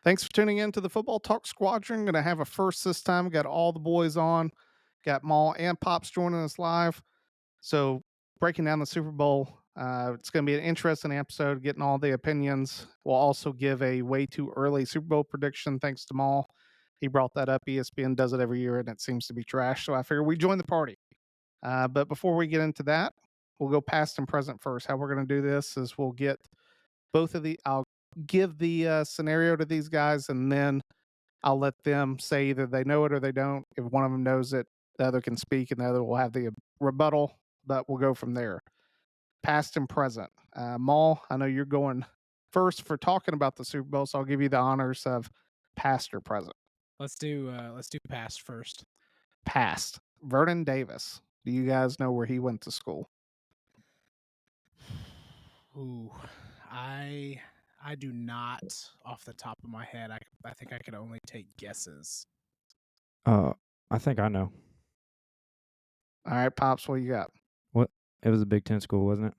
Thanks for tuning in to the Football Talk Squadron. Going to have a first this time. Got all the boys on. Got Maul and Pops joining us live. So breaking down the Super Bowl. It's going to be an interesting episode, getting all the opinions. We'll also give a way too early Super Bowl prediction thanks to Maul. He brought that up. ESPN does it every year, and it seems to be trash. So I figure we join the party. But before we get into that, we'll go past and present first. How we're going to do this is we'll get both of the. I'll give the scenario to these guys, and then I'll let them say either they know it or they don't. If one of them knows it, the other can speak, and the other will have the rebuttal. But we'll go from there. Past and present. Maul, I know you're going first for talking about the Super Bowl, so I'll give you the honors of past or present. Let's do past first. Past. Vernon Davis. Do you guys know where he went to school? Ooh, I do not off the top of my head. I think I could only take guesses. I think I know. All right, Pops, what you got? What? It was a Big Ten school, wasn't it?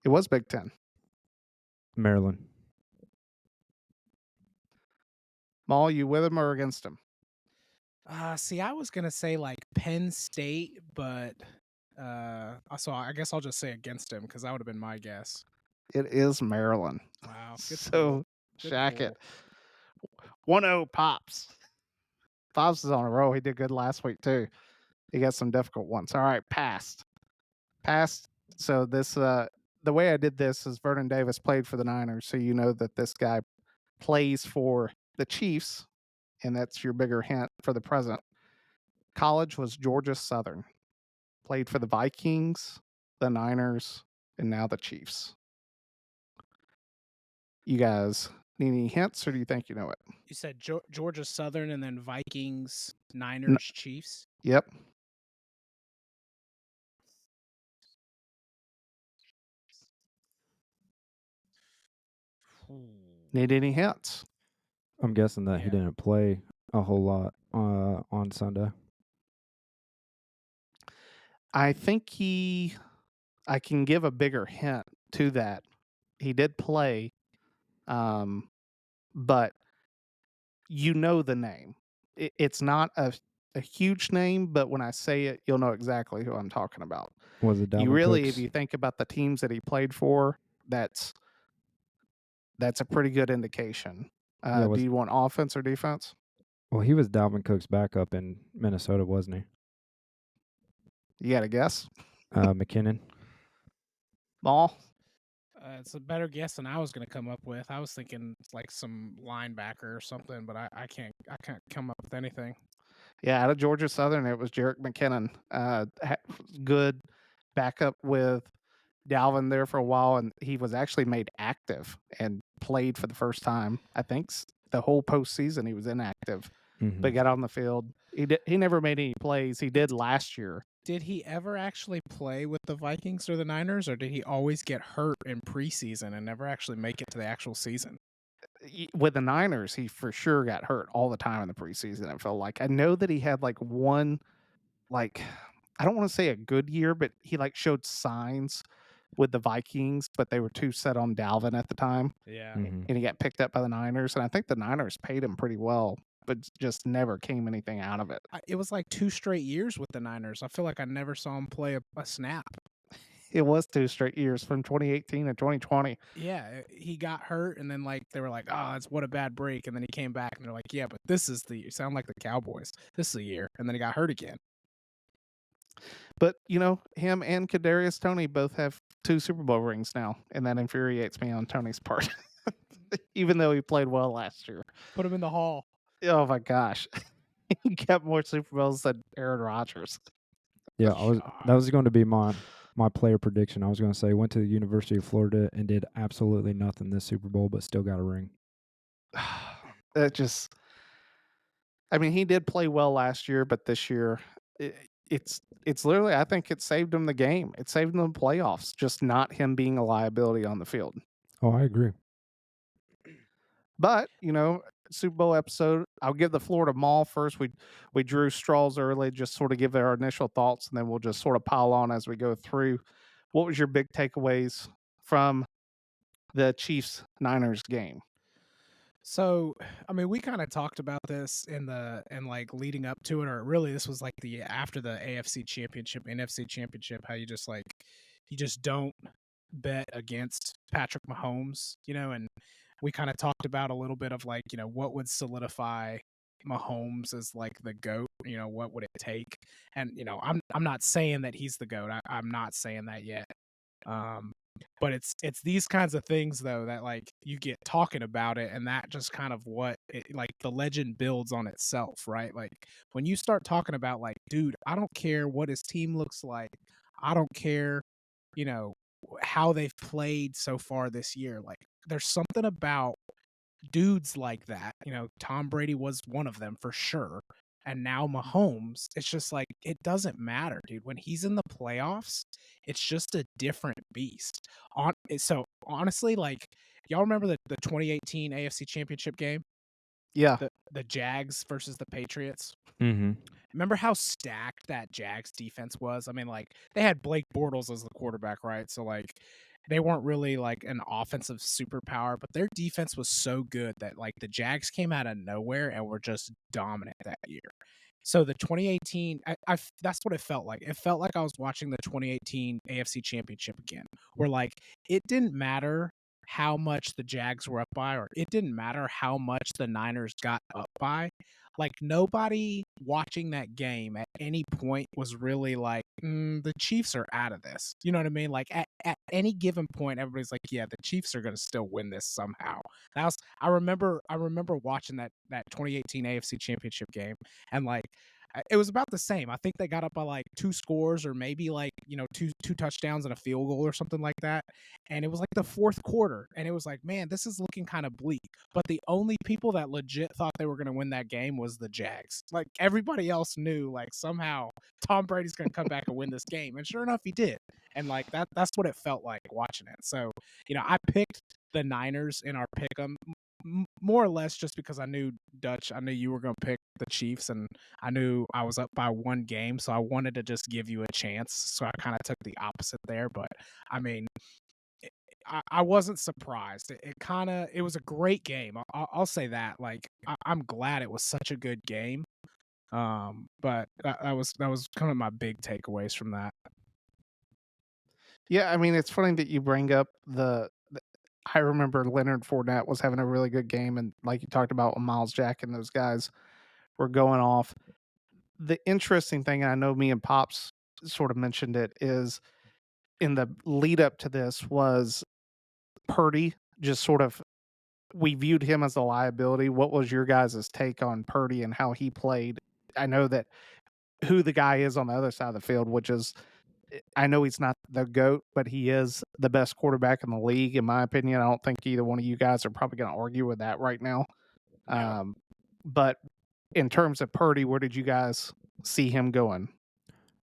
It was Big Ten. Maryland. Maul, you with him or against him? See, I was gonna say like Penn State, but so I guess I'll just say against him because that would have been my guess. It is Maryland. Wow. So shack it. 1-0 Pops. Pops is on a roll. He did good last week too. He got some difficult ones. All right, past. So this the way I did this is Vernon Davis played for the Niners, so you know that this guy plays for the Chiefs, and that's your bigger hint for the present. College was Georgia Southern. Played for the Vikings, the Niners, and now the Chiefs. You guys need any hints, or do you think you know it? You said Georgia Southern and then Vikings, Niners, Chiefs. Yep. Need any hints? I'm guessing that he didn't play a whole lot on Sunday. I think I can give a bigger hint to that. He did play, but you know the name. It's not a huge name, but when I say it, you'll know exactly who I'm talking about. Was it Dalvin Cooks? If you think about the teams that he played for, that's a pretty good indication. Do you want offense or defense? Well, he was Dalvin Cook's backup in Minnesota, wasn't he? You got a guess? McKinnon. Maul? It's a better guess than I was going to come up with. I was thinking like some linebacker or something, but I can't come up with anything. Yeah, out of Georgia Southern, it was Jerick McKinnon. Good backup with Dalvin there for a while, and he was actually made active and played for the first time. I think the whole postseason he was inactive, but got on the field. He never made any plays. He did last year. Did he ever actually play with the Vikings or the Niners, or did he always get hurt in preseason and never actually make it to the actual season? With the Niners, he for sure got hurt all the time in the preseason, it felt like. I know that he had like one, like, I don't want to say a good year, but he like showed signs with the Vikings, but they were too set on Dalvin at the time. Yeah. And he got picked up by the Niners, and I think the Niners paid him pretty well, but just never came anything out of it. It was like 2 straight years with the Niners. I feel like I never saw him play a snap. It was 2 straight years from 2018 to 2020. Yeah, he got hurt, and then like they were like, "Oh, what a bad break," and then he came back, and they're like, "Yeah, but this is the sound like the Cowboys. This is the year," and then he got hurt again. But you know, him and Kadarius Toney both have 2 Super Bowl rings now, and that infuriates me on Tony's part. Even though he played well last year. Put him in the hall. Oh my gosh. He got more Super Bowls than Aaron Rodgers. Yeah, that was going to be my player prediction. I was going to say went to the University of Florida and did absolutely nothing this Super Bowl, but still got a ring. That just, I mean, he did play well last year, but this year, it's literally, I think it saved him the game. It saved him the playoffs, just not him being a liability on the field. Oh, I agree. But, Super Bowl episode, I'll give the floor to Maul first. We drew straws early, just sort of give our initial thoughts, and then we'll just sort of pile on as we go through. What was your big takeaways from the Chiefs Niners game? So, I mean, we kind of talked about this and like leading up to it, or really this was like the after the AFC Championship, NFC Championship, how you just don't bet against Patrick Mahomes, and we kind of talked about a little bit of like, what would solidify Mahomes as like the GOAT, what would it take? And, I'm not saying that he's the GOAT. I'm not saying that yet. But it's these kinds of things though that like you get talking about it, and that just kind of like the legend builds on itself, right? Like when you start talking about like, dude, I don't care what his team looks like, I don't care, you know, how they've played so far this year. Like there's something about dudes like that. Tom Brady was one of them for sure. And now Mahomes, it's just like it doesn't matter, dude. When he's in the playoffs, it's just a different beast. So honestly, like y'all remember the 2018 AFC Championship game, Yeah. the Jags versus the Patriots. Mm-hmm. Remember how stacked that Jags defense was? I mean, like they had Blake Bortles as the quarterback, right? So like they weren't really like an offensive superpower, but their defense was so good that like the Jags came out of nowhere and were just dominant that year. So the 2018, that's what it felt like. It felt like I was watching the 2018 AFC Championship again, where like it didn't matter how much the Jags were up by, or it didn't matter how much the Niners got up by. Like nobody watching that game at any point was really like, the Chiefs are out of this. You know what I mean? Like at any given point, everybody's like, yeah, the Chiefs are going to still win this somehow. I remember watching that 2018 AFC Championship game, and like it was about the same. I think they got up by like 2 scores, or maybe like two touchdowns and a field goal or something like that. And it was like the fourth quarter, and it was like, man, this is looking kind of bleak. But the only people that legit thought they were going to win that game was the Jags. Like everybody else knew, like somehow Tom Brady's going to come back and win this game, and sure enough, he did. And like that's what it felt like watching it. So I picked the Niners in our pick 'em more or less just because I knew Dutch. I knew you were going to pick the Chiefs, and I knew I was up by one game, so I wanted to just give you a chance. So I kind of took the opposite there. But I mean, I wasn't surprised. It was a great game. I'll say that. Like I'm glad it was such a good game. But that was kind of my big takeaways from that. Yeah, I mean, it's funny that you bring up I remember Leonard Fournette was having a really good game, and like you talked about with Miles Jack and those guys were going off. The interesting thing, and I know me and Pops sort of mentioned it, is in the lead up to this was Purdy just sort of, we viewed him as a liability. What was your guys' take on Purdy and how he played? I know that who the guy is on the other side of the field, which is, I know he's not the GOAT, but he is the best quarterback in the league, in my opinion. I don't think either one of you guys are probably going to argue with that right now. No. But in terms of Purdy, where did you guys see him going?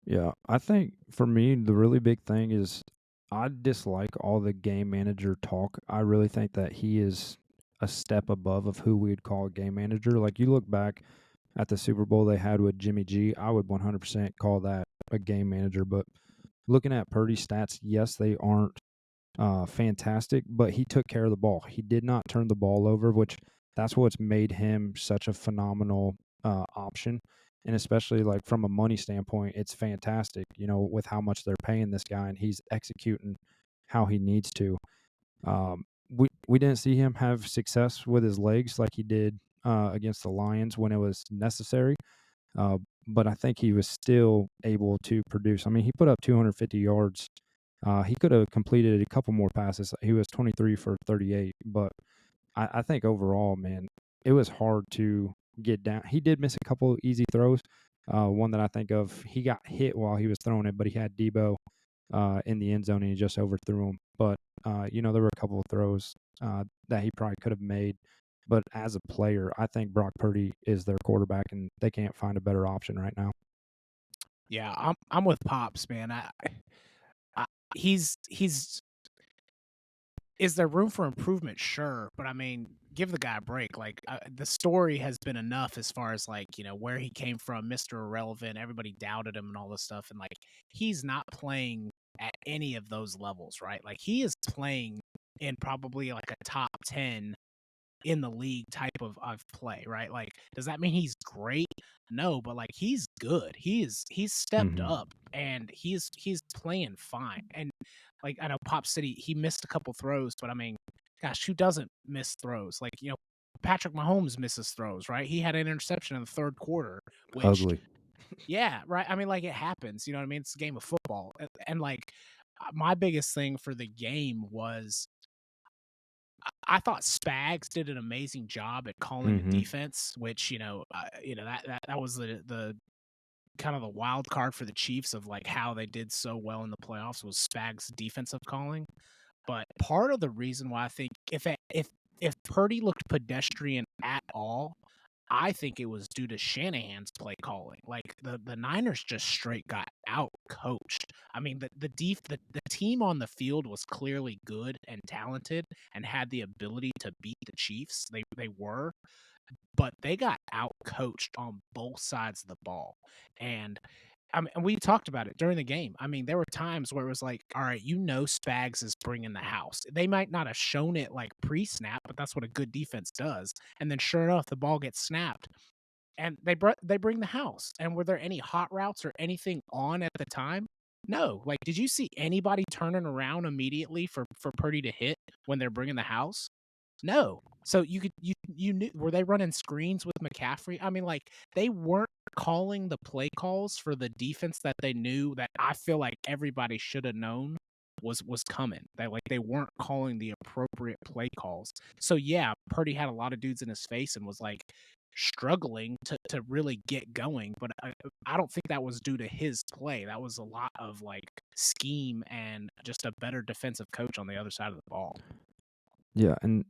Yeah, I think for me, the really big thing is I dislike all the game manager talk. I really think that he is a step above of who we'd call a game manager. Like you look back at the Super Bowl they had with Jimmy G, I would 100% call that a game manager. But looking at Purdy's stats, yes, they aren't fantastic, but he took care of the ball. He did not turn the ball over, which that's what's made him such a phenomenal option. And especially like from a money standpoint, it's fantastic, with how much they're paying this guy, and he's executing how he needs to. We didn't see him have success with his legs like he did against the Lions when it was necessary. But I think he was still able to produce. I mean, he put up 250 yards. He could have completed a couple more passes. He was 23 for 38. But I think overall, man, it was hard to get down. He did miss a couple easy throws. One that I think of, he got hit while he was throwing it, but he had Debo in the end zone and he just overthrew him. But, there were a couple of throws that he probably could have made. But as a player, I think Brock Purdy is their quarterback, and they can't find a better option right now. Yeah, I'm with Pops, man. I he's is there room for improvement? Sure, but I mean, give the guy a break. Like the story has been enough as far as like where he came from, Mr. Irrelevant. Everybody doubted him and all this stuff, and like he's not playing at any of those levels, right? Like he is playing in probably like a top 10 in the league type of play, right? Like, does that mean he's great? No, but like he's good. He's stepped Mhm. up and he's playing fine. And like I know Pop City, he missed a couple throws, but I mean, gosh, who doesn't miss throws? Like, Patrick Mahomes misses throws, right? He had an interception in the third quarter, which Ugly. yeah, right. I mean, like it happens, you know what I mean? It's a game of football. And like my biggest thing for the game was I thought Spags did an amazing job at calling the Mhm. defense, which that was the kind of the wild card for the Chiefs of like how they did so well in the playoffs was Spags' defensive calling. But part of the reason why I think if Purdy looked pedestrian at all, I think it was due to Shanahan's play calling. Like the Niners just straight got out coached. I mean, the team on the field was clearly good and talented and had the ability to beat the Chiefs. They were, but they got out coached on both sides of the ball. And I mean, and we talked about it during the game. I mean, there were times where it was like, all right, Spags is bringing the house. They might not have shown it like pre-snap, but that's what a good defense does. And then sure enough, the ball gets snapped and they bring the house. And were there any hot routes or anything on at the time? No. Like, did you see anybody turning around immediately for Purdy to hit when they're bringing the house? No. So you knew, were they running screens with McCaffrey? I mean, like they weren't calling the play calls for the defense that they knew that I feel like everybody should have known was coming. They weren't calling the appropriate play calls. So yeah, Purdy had a lot of dudes in his face and was like struggling to really get going, but I don't think that was due to his play. That was a lot of like scheme and just a better defensive coach on the other side of the ball. Yeah, and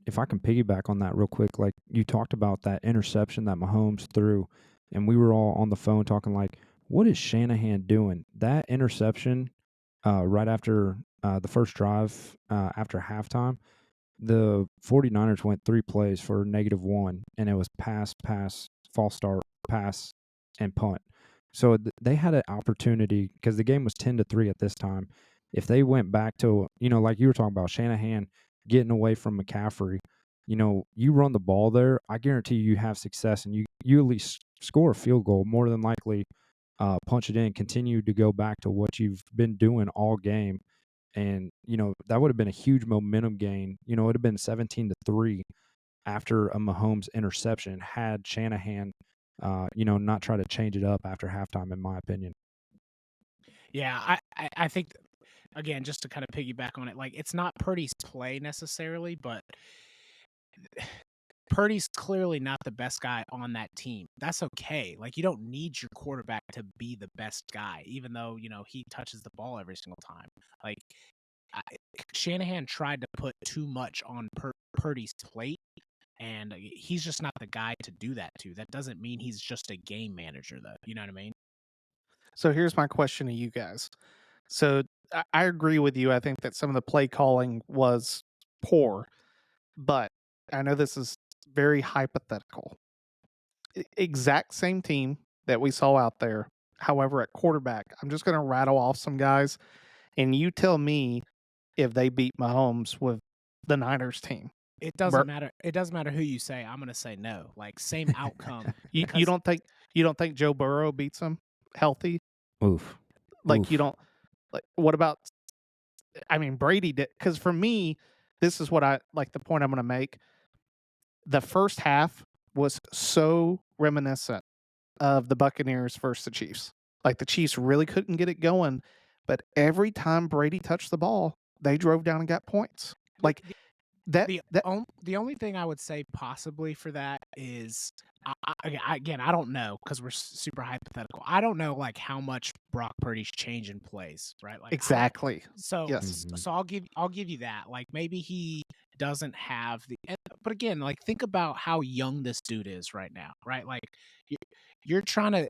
if I can piggyback on that real quick, like you talked about that interception that Mahomes threw, and we were all on the phone talking like, what is Shanahan doing? That interception, right after the first drive, after halftime, the 49ers went 3 plays for -1, and it was pass, false start, pass, and punt. So they had an opportunity because the game was 10-3 at this time. If they went back to, like you were talking about, Shanahan getting away from McCaffrey, you run the ball there, I guarantee you have success, and you at least score a field goal, more than likely punch it in, continue to go back to what you've been doing all game. And, that would have been a huge momentum gain. It would have been 17-3 after a Mahomes interception had Shanahan, not try to change it up after halftime, in my opinion. Yeah, I think again, just to kind of piggyback on it, like it's not Purdy's play necessarily, but Purdy's clearly not the best guy on that team. That's okay. Like you don't need your quarterback to be the best guy, even though he touches the ball every single time. Like I, Shanahan tried to put too much on Purdy's plate, and he's just not the guy to do that to. That doesn't mean he's just a game manager, though. You know what I mean? So here's my question to you guys. So I agree with you. I think that some of the play calling was poor, but I know this is very hypothetical. Exact same team that we saw out there. However, at quarterback, I'm just going to rattle off some guys, and you tell me if they beat Mahomes with the Niners team. It doesn't matter. It doesn't matter who you say. I'm gonna say no. Like same outcome. You Because don't think Joe Burrow beats him healthy? Oof. Like you Oof. don't like what about I mean Brady did cuz for me this is what I like the point I'm going to make. The first half was so reminiscent of the Buccaneers versus the Chiefs. Like the Chiefs really couldn't get it going, but every time Brady touched the ball, they drove down and got points. the, Like that the that the only thing I would say possibly for that is again I don't know because we're super hypothetical. I don't know like how much Brock Purdy's changing plays, right? Like I don't. exactly. So Yes. Mhm. so I'll give you that. Like maybe he doesn't have but again like think about how young this dude is right now, right? Like you- you're trying to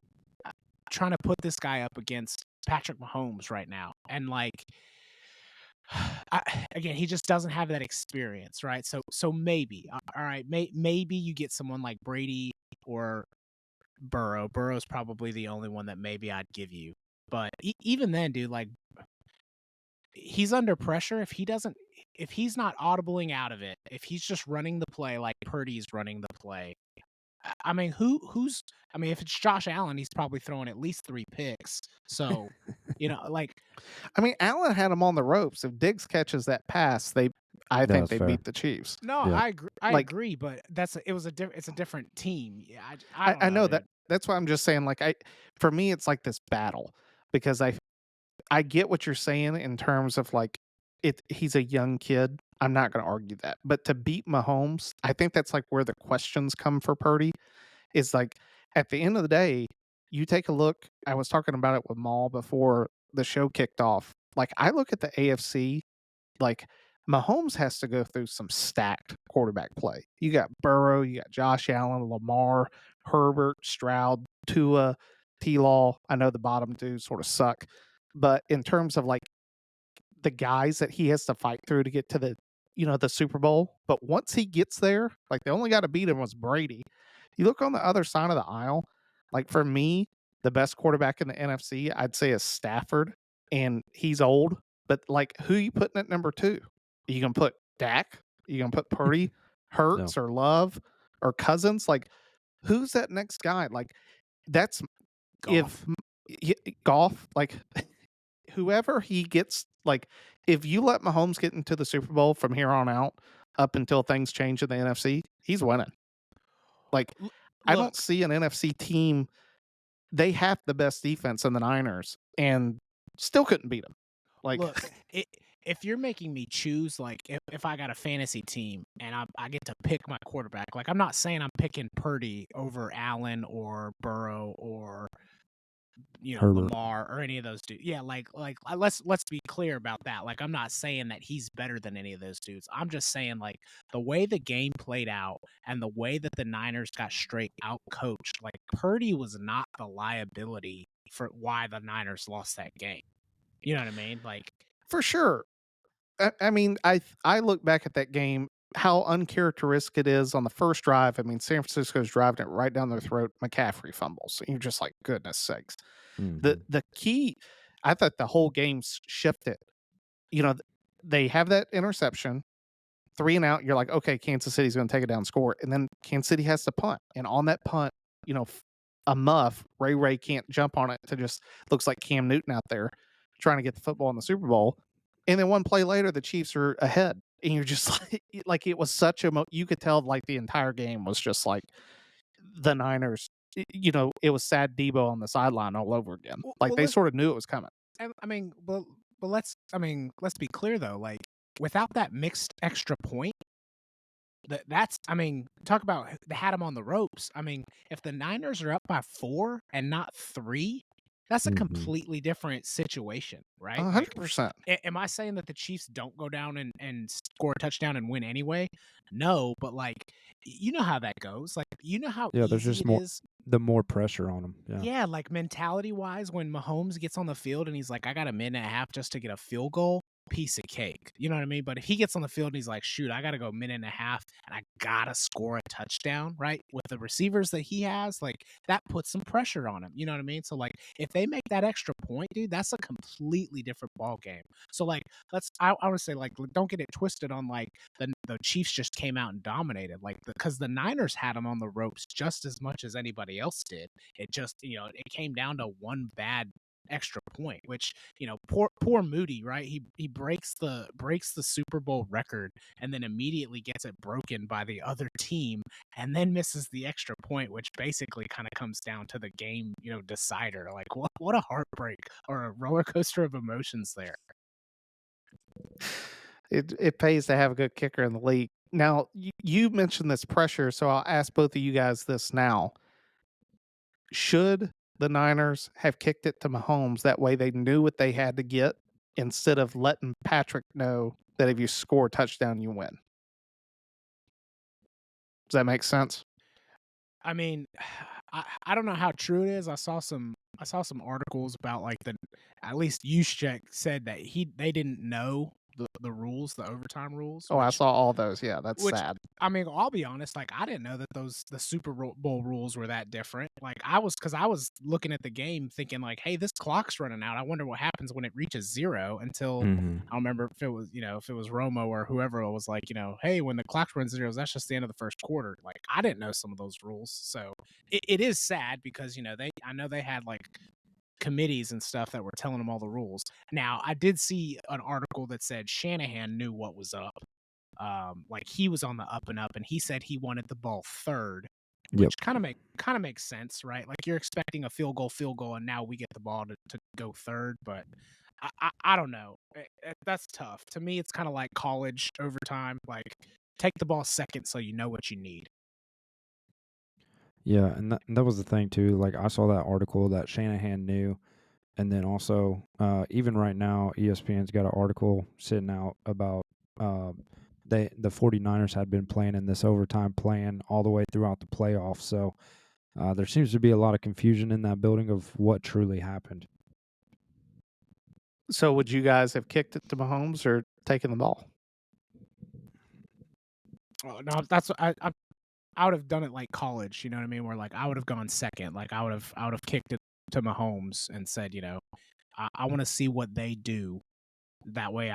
trying to put this guy up against Patrick Mahomes right now, and like, again, he just doesn't have that experience, right? So maybe, all right, maybe you get someone like Brady or Burrow. Burrow's probably the only one that maybe I'd give you, but even then, dude, like, he's under pressure if he's not audibling out of it, if he's just running the play like Purdy's running the play. I mean, if it's Josh Allen, he's probably throwing at least 3 picks. So, like, I mean, Allen had him on the ropes. If Diggs catches that pass, I think That's they fair. beat the Chiefs. no, Yeah. I Like- agree, but it's a different team. Yeah, I know dude. that. That's why I'm just saying. Like, for me, it's like this battle because I get what you're saying in terms of like he's a young kid. I'm not going to argue that. But to beat Mahomes, I think that's like where the questions come for Purdy is like at the end of the day, you take a look. I was talking about it with Maul before the show kicked off. Like I look at the AFC, like Mahomes has to go through some stacked quarterback play. You got Burrow, you got Josh Allen, Lamar, Herbert, Stroud, Tua, T-Law. I know the bottom two sort of suck, but in terms of like the guys that he has to fight through to get to the Super Bowl. But once he gets there, like the only guy to beat him was Brady. You look on the other side of the aisle, like for me, the best quarterback in the NFC, I'd say is Stafford, and he's old. But like, who you putting at number 2? You gonna put Dak? You gonna put Purdy, Hurts, or Love, or Cousins? Like, who's that next guy? Like, that's Goff. Golf. Like, whoever he gets, like, if you let Mahomes get into the Super Bowl from here on out, up until things change in the NFC, he's winning. Like, I don't see an NFC team. They have the best defense in the Niners, and still couldn't beat them. Like, look, if you're making me choose, like, if I got a fantasy team and I get to pick my quarterback, like, I'm not saying I'm picking Purdy over Allen or Burrow or Herbert. Lamar or any of those dudes. Yeah, like let's be clear about that. Like, I'm not saying that he's better than any of those dudes. I'm just saying, like, the way the game played out and the way that the Niners got straight out coached, like, Purdy was not the liability for why the Niners lost that game. You know what I mean? Like, for sure. I mean, I look back at that game, how uncharacteristic it is on the first drive. I mean, San Francisco's driving it right down their throat. McCaffrey fumbles. And you're just like, goodness sakes. Mhm. The key, I thought the whole game shifted. They have that interception, 3 and out. You're like, okay, Kansas City's going to take it down, score, and then Kansas City has to punt. And on that punt, a muff, Ray can't jump on it to just looks like Cam Newton out there trying to get the football in the Super Bowl. And then one play later, the Chiefs are ahead, and you're just like it was such you could tell like the entire game was just like the Niners. It was sad Debo on the sideline all over again. Like they sort of knew it was coming. I mean, but let's be clear though. Like, without that mixed extra point, talk about they had him on the ropes. I mean, if the Niners are up by 4 and not 3, that's a Mhm. completely different situation, right? 100%. Am I saying that the Chiefs don't go down and score a touchdown and win anyway? No, but like, you know how that goes. Like, you know how Yeah, there's easy just it more is. the more pressure on them. Yeah. Yeah, like, mentality-wise, when Mahomes gets on the field and he's like, "I got a minute and a half just to get a field goal," piece of cake. You know what I mean? But if he gets on the field and he's like, "Shoot, I gotta go a minute and a half and I gotta score a touchdown," right? With the receivers that he has, like, that puts some pressure on him. You know what I mean? So, like, if they make that extra point, dude, that's a completely different ball game. So, like, I would say, like, don't get it twisted on, like, the Chiefs just came out and dominated, like, because the Niners had them on the ropes just as much as anybody else did. It just, it came down to one bad extra point, which, poor Moody, right? He breaks the Super Bowl record and then immediately gets it broken by the other team and then misses the extra point, which basically kind of comes down to the game, decider. Like, what a heartbreak or a roller coaster of emotions there. It pays to have a good kicker in the league. Now, you mentioned this pressure, so I'll ask both of you guys this now. Should the Niners have kicked it to Mahomes? That way they knew what they had to get instead of letting Patrick know that if you score a touchdown, you win. Does that make sense? I mean, I don't know how true it is. I saw some I saw some articles about like at least Juszczyk said that they didn't know the rules, the overtime rules, Oh, I saw all those. Yeah, that's which sad. I mean, I'll be honest, like I didn't know that the Super Bowl rules were that different. Like because I was looking at the game thinking like, hey, this clock's running out. I wonder what happens when it reaches zero. Until Mm-hmm. I don't remember if it was if it was Romo or whoever was like, hey, when the clock runs zeros, that's just the end of the first quarter. Like I didn't know some of those rules, so it is sad because I know they had like committees and stuff that were telling them all the rules. Now, I did see an article that said Shanahan knew what was up. Like he was on the up and up, and he said he wanted the ball third, Yep. which kind of makes sense, right? Like you're expecting a field goal, and now we get the ball to go third. But I don't know. That's tough. To me, it's kind of like college overtime. Like take the ball second so you know what you need. Yeah, and that was the thing too. Like I saw that article that Shanahan knew, and then also even right now, ESPN's got an article sitting out about the 49ers had been playing in this overtime plan all the way throughout the playoffs. So there seems to be a lot of confusion in that building of what truly happened. So, would you guys have kicked it to Mahomes or taken the ball? Oh, no, that's I would have done it like college, you know what I mean? Where like I would have gone second, like I would have kicked it to Mahomes and said, I want to see what they do. That way,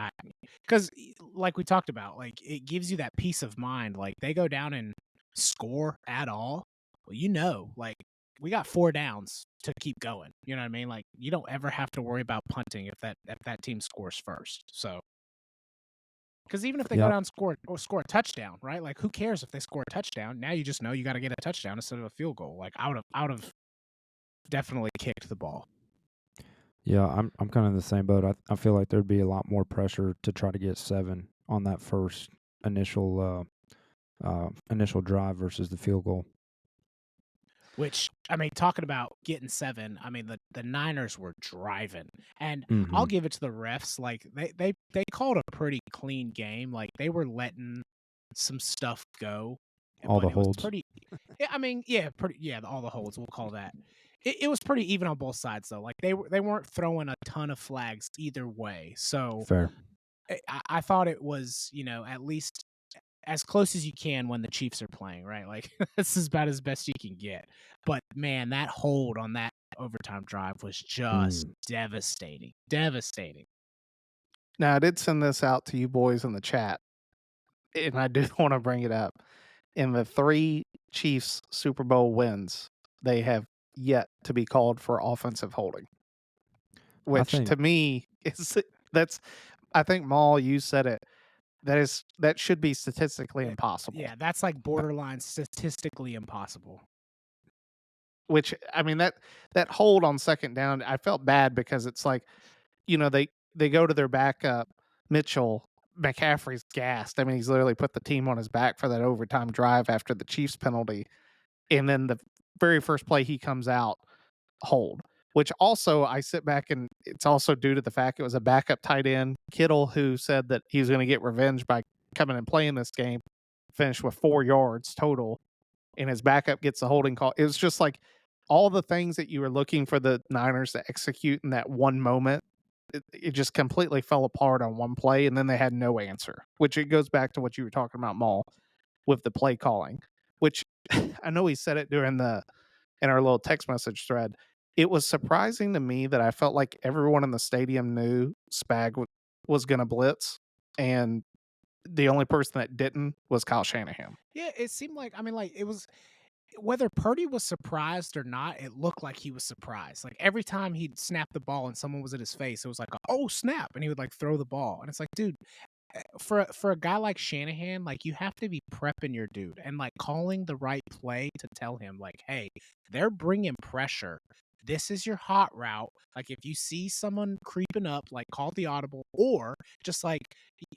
because like we talked about, like it gives you that peace of mind. Like they go down and score at all, well, like we got 4 downs to keep going. You know what I mean? Like you don't ever have to worry about punting if that team scores first. So. Because even if they go Yep. down and score a touchdown, right? Like, who cares if they score a touchdown? Now you just know you got to get a touchdown instead of a field goal. Like, I would have definitely kicked the ball. Yeah, I'm kind of in the same boat. I feel like there'd be a lot more pressure to try to get 7 on that first initial drive versus the field goal. Which, I mean, talking about getting 7, I mean, the Niners were driving. And Mm-hmm. I'll give it to the refs. Like, they called a pretty clean game. Like, they were letting some stuff go. All but the it was holds. pretty. I mean, all the holds. We'll call that. It was pretty even on both sides though. Like they weren't throwing a ton of flags either way. So Fair. I thought it was at least as close as you can when the Chiefs are playing, right? Like this is about as best you can get. But man, that hold on that overtime drive was just devastating. Devastating. Now, I did send this out to you boys in the chat, and I do want to bring it up. In the 3 Chiefs Super Bowl wins, they have yet to be called for offensive holding, which to me is I think Maul, you said it. That should be statistically impossible. Yeah, that's like borderline statistically impossible. Which I mean that hold on second down, I felt bad because it's like, they go to their backup, Mitchell. McCaffrey's gassed. I mean, he's literally put the team on his back for that overtime drive after the Chiefs penalty. And then the very first play he comes out, hold. Which also I sit back and it's also due to the fact it was a backup tight end, Kittle, who said that he was going to get revenge by coming and playing this game, finished with 4 yards total, and his backup gets the holding call. It was just like all the things that you were looking for the Niners to execute in that one moment, it just completely fell apart on one play, and then they had no answer, which it goes back to what you were talking about, Maul, with the play calling, which I know he said it in our little text message thread. It was surprising to me that I felt like everyone in the stadium knew Spag was going to blitz, and the only person that didn't was Kyle Shanahan. Yeah, it seemed like it was whether Purdy was surprised or not, it looked like he was surprised. Like every time he'd snap the ball and someone was at his face, it was like, oh snap, and he would like throw the ball, and it's like, dude, for a guy like Shanahan, like you have to be prepping your dude and like calling the right play to tell him like, hey, they're bringing pressure. This is your hot route. Like if you see someone creeping up, like call the audible, or just like,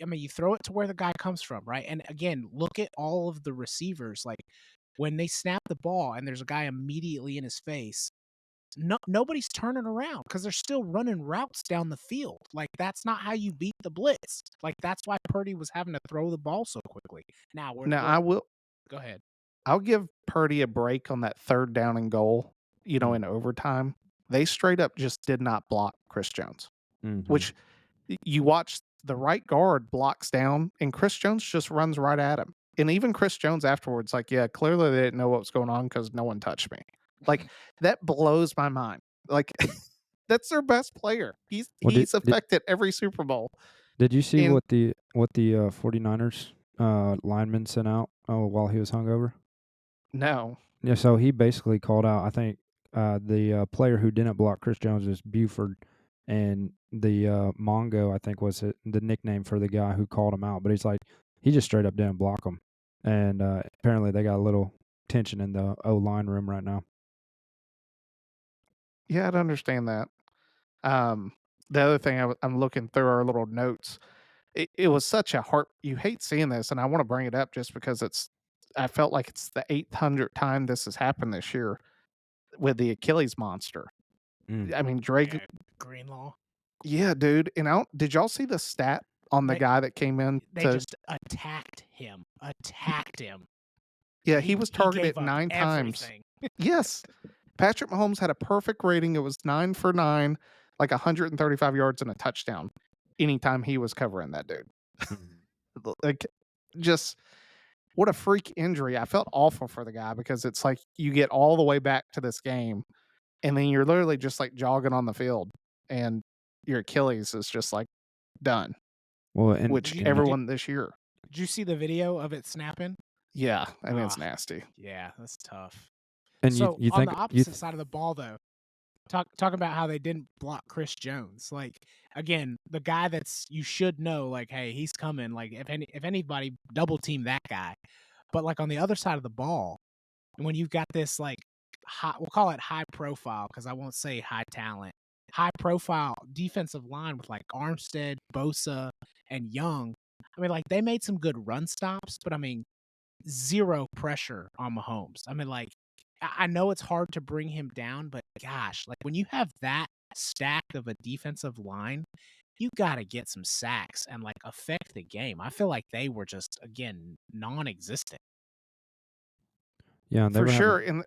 I mean, you throw it to where the guy comes from, right? And again, look at all of the receivers. Like when they snap the ball and there's a guy immediately in his face, nobody's turning around because they're still running routes down the field. Like that's not how you beat the blitz. Like that's why Purdy was having to throw the ball so quickly. Now I will go ahead. I'll give Purdy a break on that 3rd down and goal, in overtime. they straight up just did not block Chris Jones, Mhm. which you watch the right guard blocks down and Chris Jones just runs right at him. And even Chris Jones afterwards, like, yeah, clearly they didn't know what was going on because no one touched me. Like, that blows my mind. Like, that's their best player. He's Well, he's affected every Super Bowl. did you see And what the 49ers lineman sent out while he was hungover? no, Yeah, so he basically called out. I think the player who didn't block Chris Jones is Buford, and the Mongo I think was the nickname for the guy who called him out. But he's like, he just straight up didn't block him, and apparently they got a little tension in the O line room right now. yeah, I'd understand that. Um, the other thing I'm looking through our little notes. It was such a heart. You hate seeing this, and I want to bring it up just because I felt like it's the 800th time this has happened this year with the Achilles monster. Mm. I mean, Drake. Yeah, Greenlaw. Yeah, dude. And did y'all see the stat on the They guy that came in they to? just attacked him. Attacked him. Yeah, he was He targeted gave up 9 times. everything. Yes, Patrick Mahomes had a perfect rating. It was 9 for 9, like 135 yards and a touchdown. Anytime he was covering that dude, Mhm. like, just what a freak injury. I felt awful for the guy because it's like you get all the way back to this game and then you're literally just like jogging on the field and your Achilles is just like done, Well, and which you- and you, everyone this year. Did you see the video of it snapping? Yeah, I mean, it's Ah, nasty. yeah, that's tough. and So you on think the opposite side of the ball, though, talk about how they didn't block Chris Jones. Like again, the guy that's you should know, like, hey, he's coming. Like if anybody double team that guy, but like on the other side of the ball, when you've got this like high, we'll call it high profile because I won't say high talent, high profile defensive line with like Armstead, Bosa, and Young. I mean, like they made some good run stops, but I mean, zero pressure on Mahomes. I mean, like, I know it's hard to bring him down, but gosh, like when you have that stack of a defensive line, you got to get some sacks and like affect the game. I feel like they were just again non-existent. yeah, and For sure. And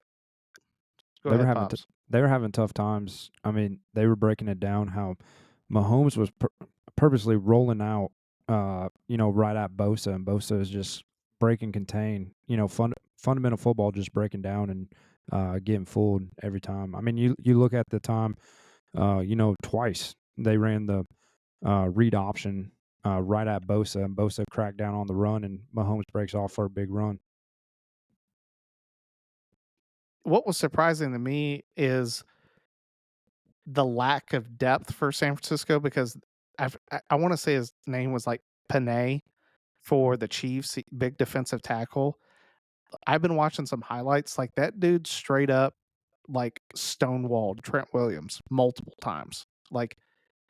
go they were ahead, having Pops. they were having tough times. I mean, they were breaking it down how Mahomes was purposely rolling out, right at Bosa, and Bosa is just break and contain. Fundamental football, just breaking down and getting fooled every time. I mean, you look at the time, twice they ran the read option right at Bosa, and Bosa cracked down on the run, and Mahomes breaks off for a big run. What was surprising to me is the lack of depth for San Francisco because I want to say his name was like Panay for the Chiefs, big defensive tackle. I've been watching some highlights. Like that dude straight up like stonewalled Trent Williams multiple times. Like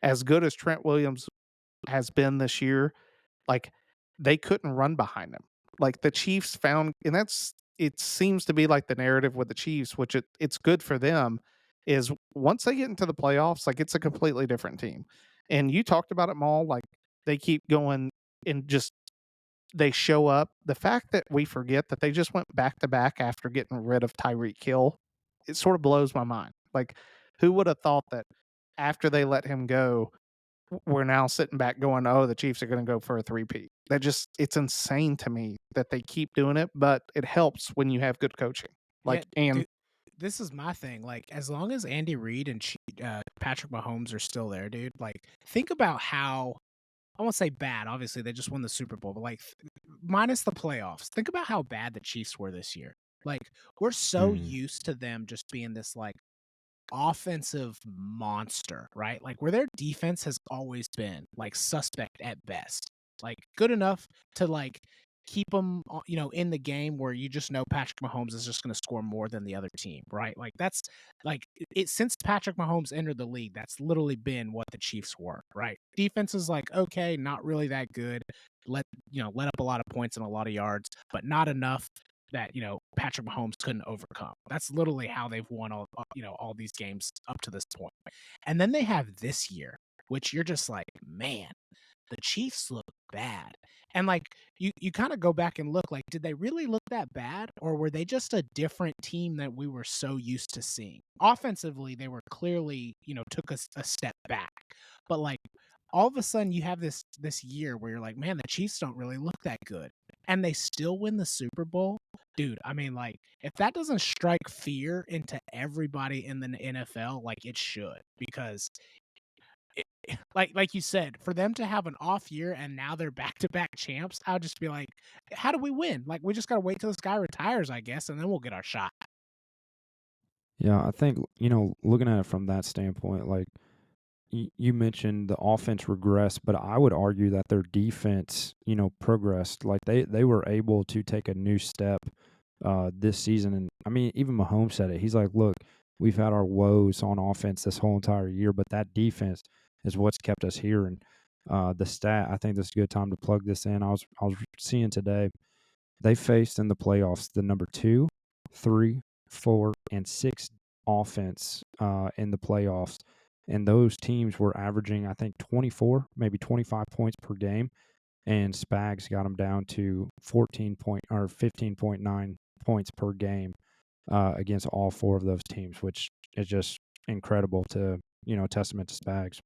as good as Trent Williams has been this year, like they couldn't run behind him. Like the Chiefs found, and it seems to be like the narrative with the Chiefs, which it's good for them, is once they get into the playoffs, like it's a completely different team. And you talked about it, Maul. Like they keep going and just they show up. The fact that we forget that they just went back to back after getting rid of Tyreek Hill, it sort of blows my mind. Like, who would have thought that after they let him go, we're now sitting back going, "Oh, the Chiefs are going to go for a three-peat." It's insane to me that they keep doing it, but it helps when you have good coaching. Yeah, Like, and dude, this is my thing. Like, as long as Andy Reid and Patrick Mahomes are still there, dude. Like, think about how I won't say bad. Obviously, they just won the Super Bowl, but like, minus the playoffs, think about how bad the Chiefs were this year. Like, we're so Mm. used to them just being this like offensive monster, right? Like where their defense has always been like suspect at best, like good enough to like keep them, in the game where you just know Patrick Mahomes is just going to score more than the other team, right? Like that's like it since Patrick Mahomes entered the league, that's literally been what the Chiefs were, right? Defense is like okay, not really that good. Let up a lot of points and a lot of yards, but not enough that Patrick Mahomes couldn't overcome. That's literally how they've won all these games up to this point. And then they have this year, which you're just like, man, the Chiefs look bad. And like you kind of go back and look, like, did they really look that bad, or were they just a different team that we were so used to seeing? Offensively, they were clearly, took us a step back. But like all of a sudden you have this year where you're like, man, the Chiefs don't really look that good. And they still win the Super Bowl. Dude, I mean, like, if that doesn't strike fear into everybody in the NFL, like it should, because like you said, for them to have an off year and now they're back-to-back champs, I'll just be like, how do we win? Like, we just got to wait till this guy retires, I guess, and then we'll get our shot. Yeah, I think, looking at it from that standpoint, like you mentioned the offense regressed, but I would argue that their defense, progressed. Like they were able to take a new step this season. And I mean, even Mahomes said it. He's like, look, we've had our woes on offense this whole entire year, but that defense is what's kept us here. And the stat, I think this is a good time to plug this in. I was seeing today, they faced in the playoffs the number 2, 3, 4, and 6 offense in the playoffs. And those teams were averaging, I think, 24, maybe 25 points per game. And Spags got them down to 15.9 points per game against all 4 of those teams, which is just incredible to, testament to Spags.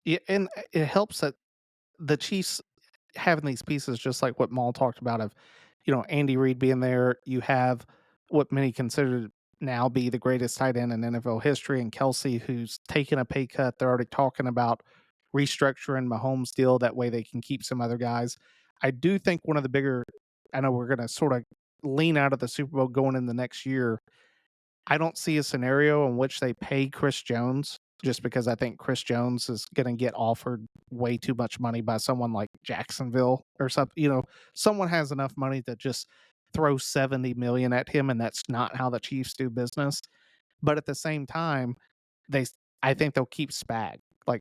Yeah, and it helps that the Chiefs having these pieces, just like what Maul talked about, of Andy Reid being there. You have what many consider now be the greatest tight end in NFL history, and Kelsey, who's taken a pay cut. They're already talking about restructuring Mahomes' deal. That way they can keep some other guys. I do think one of the bigger, I know we're going to sort of lean out of the Super Bowl going in the next year. I don't see a scenario in which they pay Chris Jones, just because I think Chris Jones is going to get offered way too much money by someone like Jacksonville or something. Someone has enough money to just throw 70 million at him, and that's not how the Chiefs do business. But at the same time, I think they'll keep Spag. Like,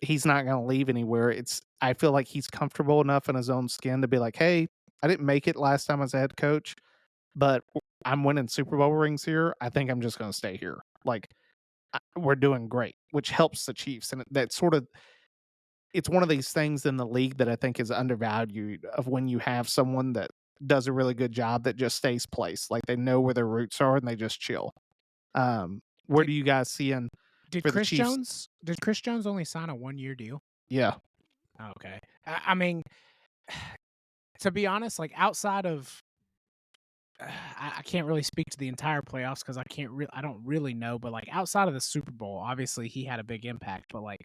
he's not going to leave anywhere. I feel like he's comfortable enough in his own skin to be like, hey, I didn't make it last time as a head coach, but I'm winning Super Bowl rings here. I think I'm just going to stay here. Like, we're doing great, which helps the Chiefs. And that sort of, it's one of these things in the league that I think is undervalued, of when you have someone that does a really good job that just stays placed. Like, they know where their roots are and they just chill. Where do you guys see in Did for the Chris Chiefs? Jones? Did Chris Jones only sign a 1-year deal? Yeah. Okay. I mean, to be honest, like, outside of, I can't really speak to the entire playoffs because I don't really know. But like, outside of the Super Bowl, obviously he had a big impact. But like,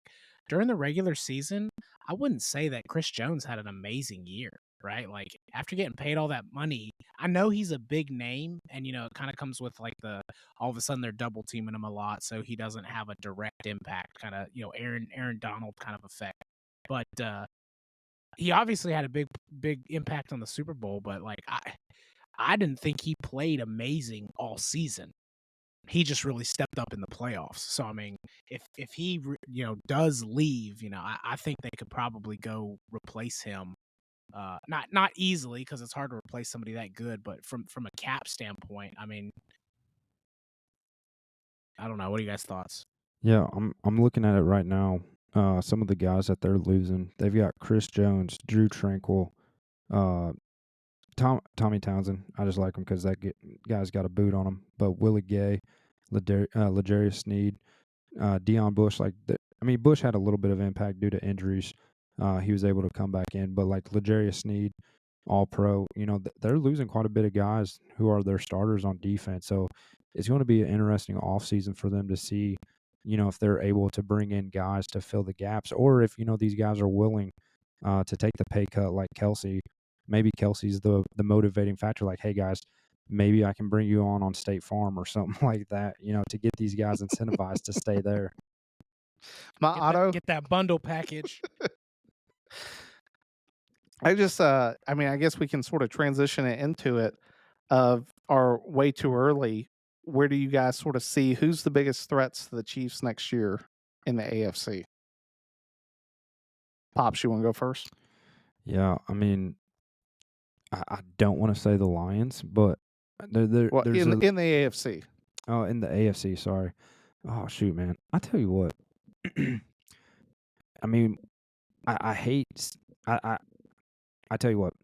during the regular season, I wouldn't say that Chris Jones had an amazing year. Right? Like, after getting paid all that money, I know he's a big name, and it kind of comes with like all of a sudden they're double teaming him a lot, so he doesn't have a direct impact, kind of Aaron Donald kind of effect. But he obviously had a big impact on the Super Bowl. But like, I didn't think he played amazing all season. He just really stepped up in the playoffs. So I mean, if he does leave, I think they could probably go replace him. Not easily, because it's hard to replace somebody that good, but from a cap standpoint, I mean, I don't know. What are you guys' thoughts? Yeah, I'm looking at it right now. Some of the guys that they're losing, they've got Chris Jones, Drew Tranquil, Tommy Townsend. I just like him because that guy's got a boot on him. But Willie Gay, L'Jarius Sneed, Deion Bush. Bush had a little bit of impact due to injuries. He was able to come back in, but like L'Jarius Sneed, All Pro, they're losing quite a bit of guys who are their starters on defense. So it's going to be an interesting offseason for them to see, if they're able to bring in guys to fill the gaps, or if these guys are willing to take the pay cut like Kelsey. Maybe Kelsey's the motivating factor. Like, hey guys, maybe I can bring you on State Farm or something like that. To get these guys incentivized to stay there. Get that bundle package. I just, I guess we can sort of transition it into it of our way too early. Where do you guys sort of see who's the biggest threats to the Chiefs next year in the AFC? Pops, you want to go first? Yeah, I don't want to say the Lions, but in the AFC. Oh, in the AFC, sorry. Oh, shoot, man. I tell you what. I mean, I hate. I tell you what,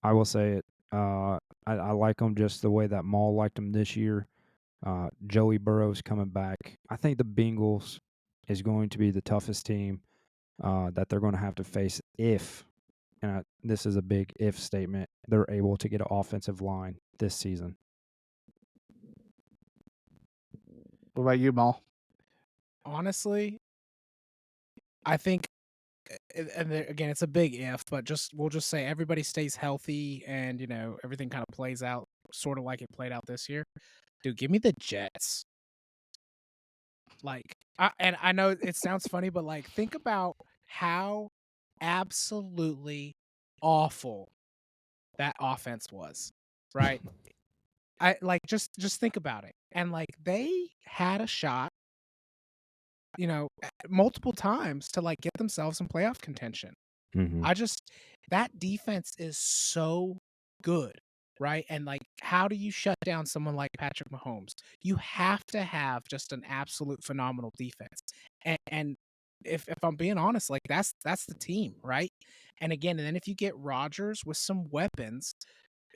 I will say it. I like them just the way that Maul liked them this year. Joey Burrow's coming back. I think the Bengals is going to be the toughest team that they're going to have to face if, and this is a big if statement, they're able to get an offensive line this season. What about you, Maul? Honestly, I think, and again, it's a big if, but we'll just say everybody stays healthy and everything kind of plays out sort of like it played out this year. Dude, give me the Jets. Like, and I know it sounds funny, but like, think about how absolutely awful that offense was, right? I like just think about it, and like they had a shot, multiple times to like get themselves in playoff contention. Mm-hmm. I just that defense is so good, right? And like, how do you shut down someone like Patrick Mahomes? You have to have just an absolute phenomenal defense. And if I'm being honest, like that's the team, right? And again, and then if you get Rodgers with some weapons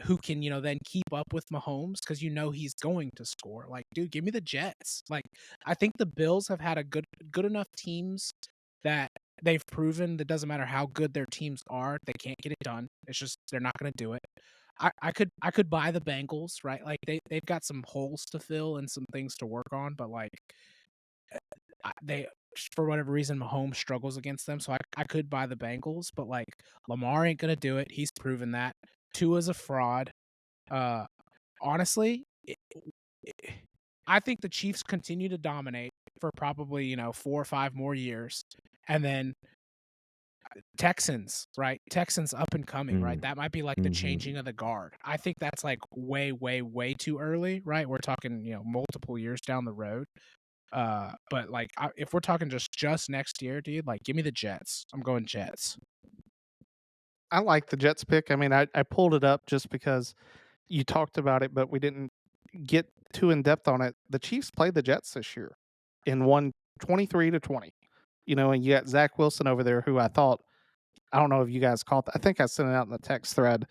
who can, then keep up with Mahomes because he's going to score. Like, dude, give me the Jets. Like, I think the Bills have had a good enough teams that they've proven that doesn't matter how good their teams are, they can't get it done. It's just they're not going to do it. I could buy the Bengals, right? Like they've got some holes to fill and some things to work on, but like they for whatever reason Mahomes struggles against them, so I could buy the Bengals, but like Lamar ain't going to do it. He's proven that. Tua's a fraud. Honestly, I think the Chiefs continue to dominate for probably 4 or 5 more years, and then Texans, right? Texans up and coming, right? That might be like the changing of the guard. I think that's like way, way, way too early, right? We're talking, multiple years down the road. But like, if we're talking just next year, dude, like, give me the Jets. I'm going Jets. I like the Jets pick. I mean, I pulled it up just because you talked about it, but we didn't get too in depth on it. The Chiefs played the Jets this year and won 23-20. And you got Zach Wilson over there, who I don't know if you guys caught that. I think I sent it out in the text thread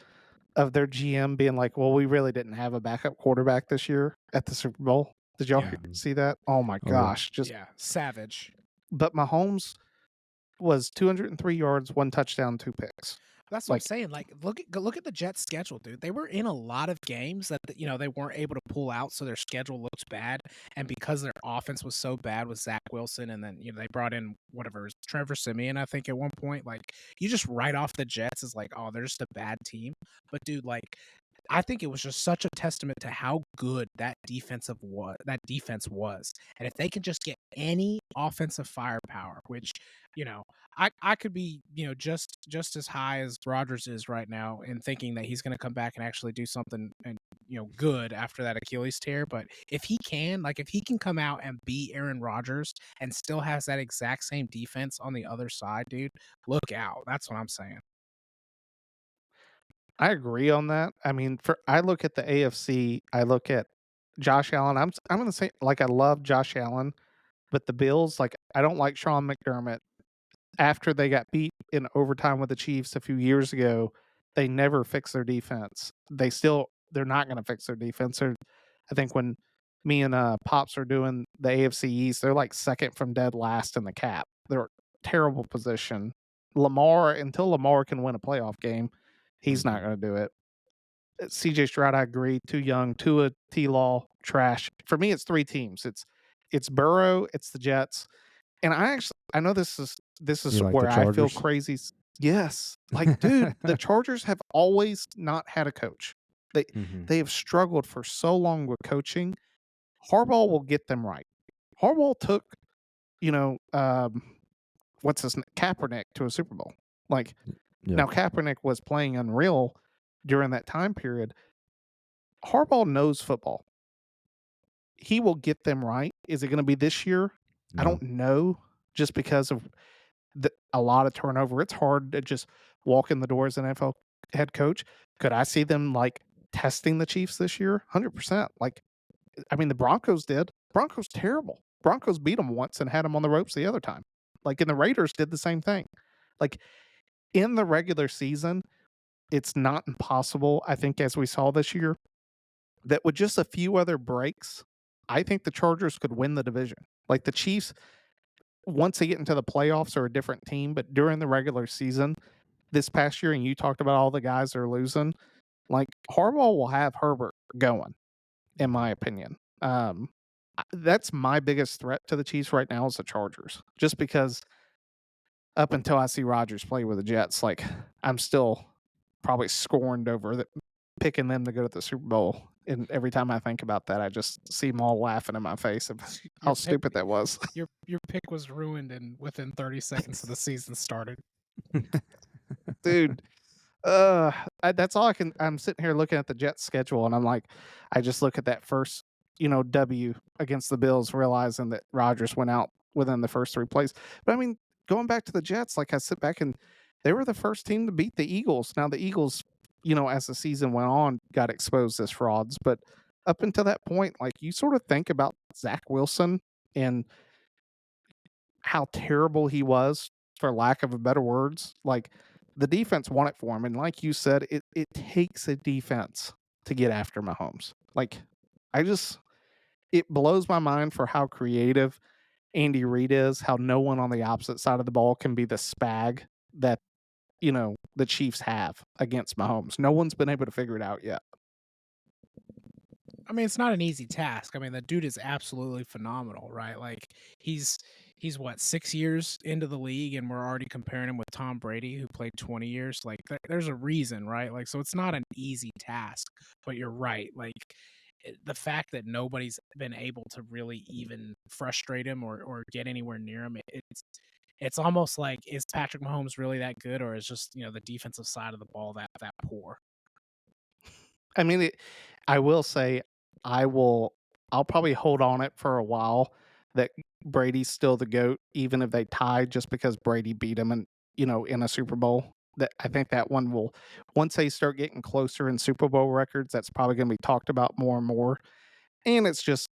of their GM being like, well, we really didn't have a backup quarterback this year at the Super Bowl. Did y'all see that? Oh my gosh. Yeah. Just savage. But Mahomes was 203 yards, 1 touchdown, 2 picks. That's what I'm saying. Like, look at the Jets' schedule, dude. They were in a lot of games that they weren't able to pull out, so their schedule looks bad. And because their offense was so bad with Zach Wilson, and then they brought in Trevor Siemian, I think at one point. Like, you just write off the Jets as like, oh, they're just a bad team. But dude, like, I think it was just such a testament to how good that defense was. And if they can just get any offensive firepower, which, I could be, just as high as Rodgers is right now in thinking that he's going to come back and actually do something and good after that Achilles tear. But if he can come out and beat Aaron Rodgers and still has that exact same defense on the other side, dude, look out. That's what I'm saying. I agree on that. I mean, I look at the AFC, I look at Josh Allen. I'm going to say, like, I love Josh Allen, but the Bills, like, I don't like Sean McDermott. After they got beat in overtime with the Chiefs a few years ago, they never fixed their defense. They're not going to fix their defense. I think when me and Pops are doing the AFC East, they're like second from dead last in the cap. They're a terrible position. Until Lamar can win a playoff game, he's not going to do it. CJ Stroud, I agree, too young. Tua, T-Law, trash. For me, it's 3 teams. It's Burrow, it's the Jets, and I know this is like where I feel Chargers? crazy. Yes. Like, dude, the Chargers have always not had a coach. They have struggled for so long with coaching. Harbaugh will get them right. Harbaugh took, what's his name? Kaepernick to a Super Bowl. Like, now Kaepernick was playing unreal during that time period. Harbaugh knows football. He will get them right. Is it going to be this year? No. I don't know, just because of a lot of turnover. It's hard to just walk in the door as an NFL head coach. Could I see them like testing the Chiefs this year? 100%. Like, I mean, the Broncos did. Broncos terrible. Broncos beat them once and had them on the ropes the other time. Like, and the Raiders did the same thing. Like, in the regular season, it's not impossible, I think, as we saw this year, that with just a few other breaks, I think the Chargers could win the division. Like, the Chiefs, once they get into the playoffs, are a different team, but during the regular season this past year, and you talked about all the guys that are losing, like, Harbaugh will have Herbert going, in my opinion. That's my biggest threat to the Chiefs right now is the Chargers, just because up until I see Rodgers play with the Jets, like, I'm still probably scorned over picking them to go to the Super Bowl. And every time I think about that, I just see them all laughing in my face of how Your pick, stupid that was. your pick was ruined, and within 30 seconds of the season started. Dude, that's all I'm sitting here looking at the Jets schedule, and I'm like, I just look at that first, W against the Bills, realizing that Rodgers went out within the first 3 plays. But I mean, going back to the Jets, like, I sit back and they were the first team to beat the Eagles. Now the Eagles, as the season went on, got exposed as frauds, but up until that point, like, you sort of think about Zach Wilson and how terrible he was, for lack of a better words. Like, the defense won it for him, and like you said, it takes a defense to get after Mahomes. Like, it blows my mind for how creative Andy Reid is, how no one on the opposite side of the ball can be the spag that, the Chiefs have against Mahomes. No one's been able to figure it out yet. I mean, it's not an easy task. I mean, the dude is absolutely phenomenal, right? Like he's what 6 years into the league, and we're already comparing him with Tom Brady, who played 20 years. Like there's a reason, right? Like so, it's not an easy task. But you're right. Like the fact that nobody's been able to really even frustrate him or get anywhere near him, it's almost like, is Patrick Mahomes really that good, or is just the defensive side of the ball that poor? I mean, I will say, I'll probably hold on it for a while that Brady's still the GOAT, even if they tied, just because Brady beat him in a Super Bowl. That I think that one will, once they start getting closer in Super Bowl records, that's probably going to be talked about more and more. And it's just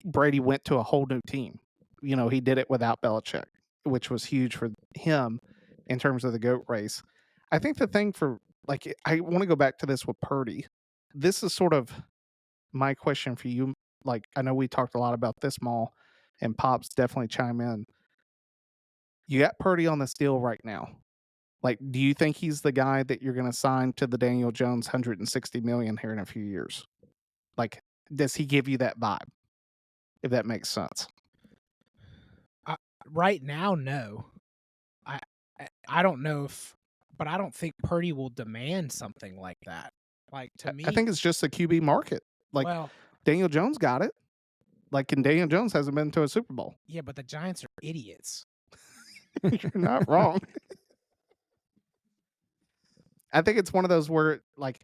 Brady went to a whole new team. He did it without Belichick, which was huge for him in terms of the GOAT race. I think the thing for, like, I want to go back to this with Purdy. This is sort of my question for you. Like, I know we talked a lot about this, Maul, and Pops definitely chime in. You got Purdy on this deal right now. Like, do you think he's the guy that you're going to sign to the Daniel Jones 160 million here in a few years? Like, does he give you that vibe? If that makes sense. Right now, no. I don't know but I don't think Purdy will demand something like that. Like to me, I think it's just the QB market. Like, well, Daniel Jones got it. Like, and Daniel Jones hasn't been to a Super Bowl. yeah, but the Giants are idiots. You're not wrong. I think it's one of those where, like,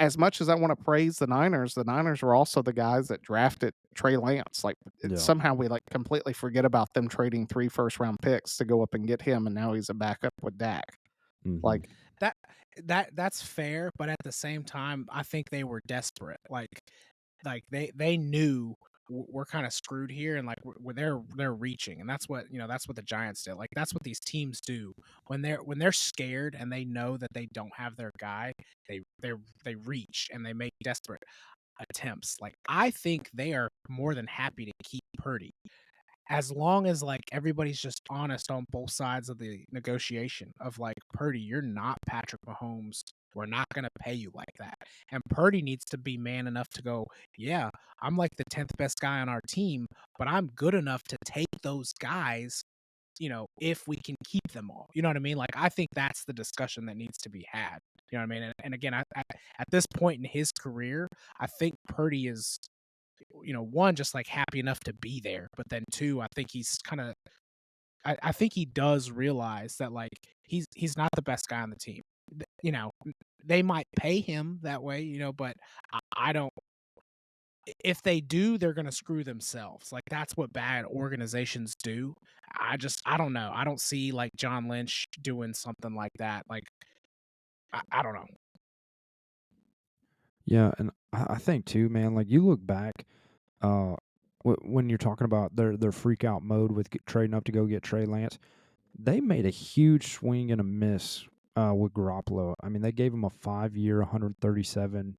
as much as I want to praise the Niners were also the guys that drafted Trey Lance. Like, somehow we completely forget about them trading 3 first-round picks to go up and get him, and now he's a backup with Dak. Mhm. Like, that's fair, but at the same time, I think they were desperate. Like they knew we're kind of screwed here, and like they're reaching, and that's what that's what the Giants did. Like that's what these teams do when they're scared and they know that they don't have their guy. They reach and they make desperate attempts. Like I think they are more than happy to keep Purdy, as long as like everybody's just honest on both sides of the negotiation of like, Purdy, you're not Patrick Mahomes. We're not going to pay you like that. And Purdy needs to be man enough to go, yeah, I'm like the 10th best guy on our team, but I'm good enough to take those guys, if we can keep them all. You know what I mean? Like, I think that's the discussion that needs to be had. You know what I mean? And again, at this point in his career, I think Purdy is, one, just like happy enough to be there, but then two, I think he's kind of, I think he does realize that like he's not the best guy on the team. They might pay him that way, but I don't. If they do, they're gonna screw themselves. Like that's what bad organizations do. I don't know. I don't see like John Lynch doing something like that. Like I don't know. Yeah, and I think too, man. Like you look back, uh, when you're talking about their freak out mode with trading up to go get Trey Lance, they made a huge swing and a miss with Garoppolo. I mean, they gave him a 5-year, 137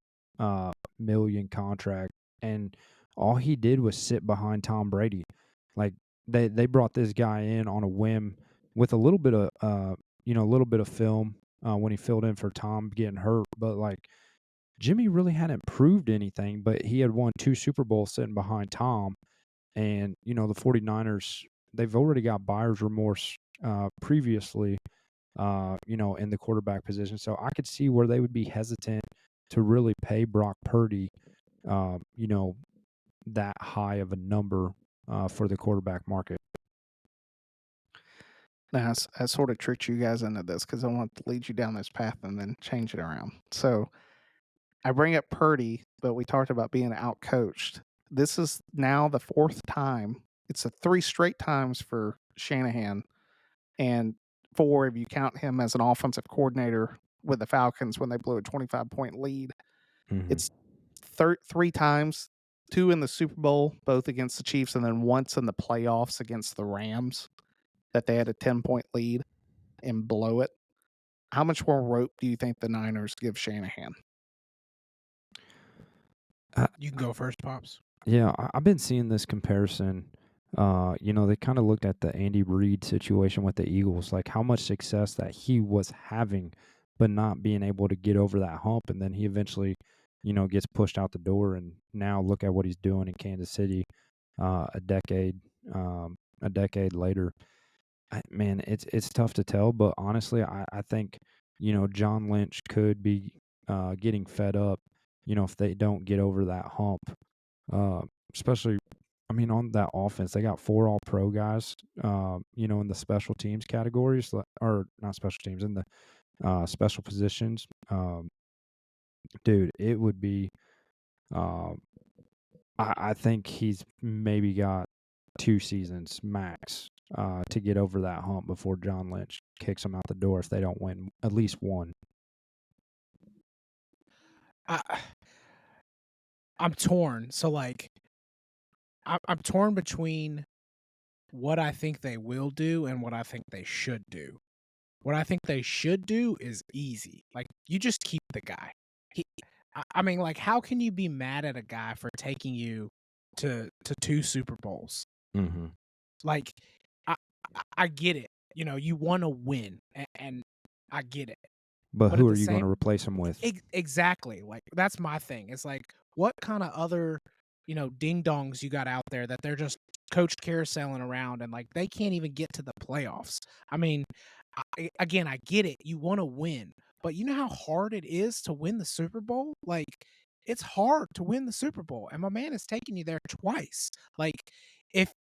million contract, and all he did was sit behind Tom Brady. Like they brought this guy in on a whim with a little bit of a little bit of film when he filled in for Tom getting hurt, but like Jimmy really hadn't proved anything, but he had won 2 Super Bowls sitting behind Tom. And, the 49ers, they've already got buyer's remorse previously, in the quarterback position. So I could see where they would be hesitant to really pay Brock Purdy, uh, you know, that high of a number for the quarterback market. Now, I sort of tricked you guys into this because I want to lead you down this path and then change it around. So I bring up Purdy, but we talked about being outcoached. This is now the 4th time. It's 3 straight times for Shanahan, and 4 if you count him as an offensive coordinator with the Falcons when they blew a 25-point lead. Mm-hmm. It's 3 times, 2 in the Super Bowl, both against the Chiefs, and then once in the playoffs against the Rams that they had a 10-point lead and blow it. How much more rope do you think the Niners give Shanahan? You can go first, Pops. Yeah, I've been seeing this comparison. They kind of looked at the Andy Reid situation with the Eagles, like how much success that he was having, but not being able to get over that hump. And then he eventually, gets pushed out the door. And now look at what he's doing in Kansas City a decade later. Man, it's tough to tell, but honestly, I think, John Lynch could be getting fed up, if they don't get over that hump. Especially, I mean, on that offense, they got 4 All-Pro guys, in the special teams categories, or not special teams, in the special positions. Dude, it would be, uh, I think he's maybe got 2 seasons max to get over that hump before John Lynch kicks them out the door if they don't win at least one. I'm torn. So like, I'm torn between what I think they will do and what I think they should do. What I think they should do is easy. Like, you just keep the guy. I mean, like, how can you be mad at a guy for taking you to 2 Super Bowls? Mm-hmm. Like, I get it. You want to win, and I get it. But But who at are the you going to same replace him with? exactly, like, that's my thing. It's like, what kinda other, ding-dongs you got out there that they're just coach carouseling around and, like, they can't even get to the playoffs? I mean, again, I get it. You wanna win, but you know how hard it is to win the Super Bowl? Like, it's hard to win the Super Bowl, and my man is taking you there twice. Like, if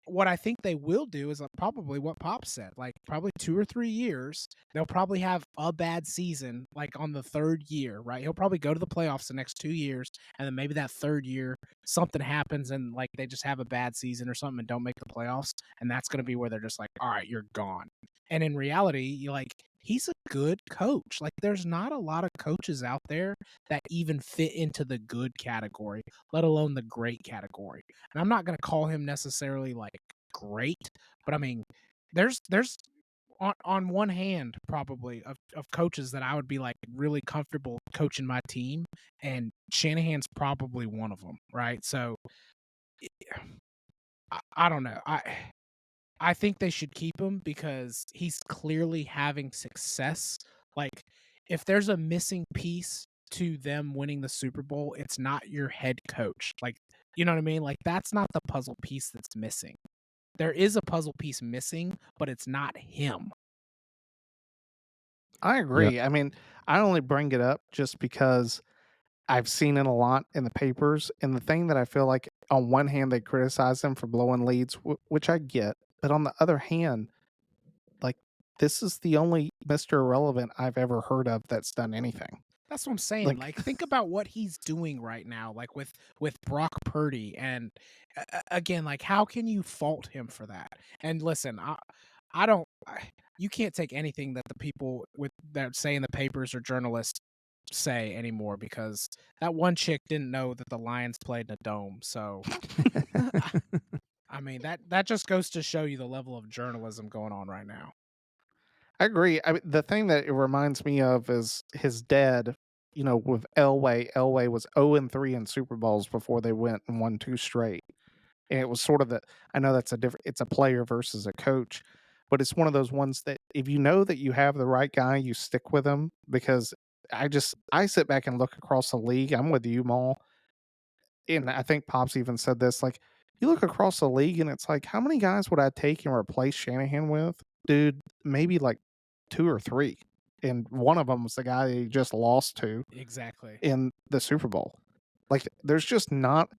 what I think they will do is probably what Pop said, like probably 2 or 3 years, they'll probably have a bad season, like on the 3rd year, right? He'll probably go to the playoffs the next 2 years, and then maybe that 3rd year something happens and like they just have a bad season or something and don't make the playoffs, and that's going to be where they're just like, all right, you're gone. And in reality, he's a good coach. Like, there's not a lot of coaches out there that even fit into the good category, let alone the great category. And I'm not going to call him necessarily like great, but I mean, there's on one hand probably of coaches that I would be like really comfortable coaching my team, and Shanahan's probably one of them, right? So I don't know. I think they should keep him because he's clearly having success. Like, if there's a missing piece to them winning the Super Bowl, it's not your head coach. Like, you know what I mean? Like, that's not the puzzle piece that's missing. There is a puzzle piece missing, but it's not him. I Yeah. agree. I mean, I only bring it up just because I've seen it a lot in the papers. And the thing that I feel like, on one hand, they criticize him for blowing leads, which I get. But on the other hand, like, this is the only Mr. Irrelevant I've ever heard of that's done anything. That's what I'm saying. Like, Like, think about what he's doing right now, like with Brock Purdy, and again, like, how can you fault him for that? And listen, I don't. You can't take anything that the people that say in the papers or journalists say anymore because that one chick didn't know that the Lions played in a dome. So I mean that just goes to show you the level of journalism going on right now. I agree. I mean, the thing that it reminds me of is his dad. You know, with Elway. Elway was 0-3 in Super Bowls before they went and won 2 straight. And it was sort of the. I know that's a different. It's a player versus a coach, but it's one of those ones that if you know that you have the right guy, you stick with him. Because I sit back and look across the league. I'm with you, Maul, and I think Pops even said this. Like, you look across the league, and it's like, how many guys would I take and replace Shanahan with, dude? Maybe like 2 or 3, and one of them was the guy he just lost to Exactly. in the Super Bowl. Like, there's just not.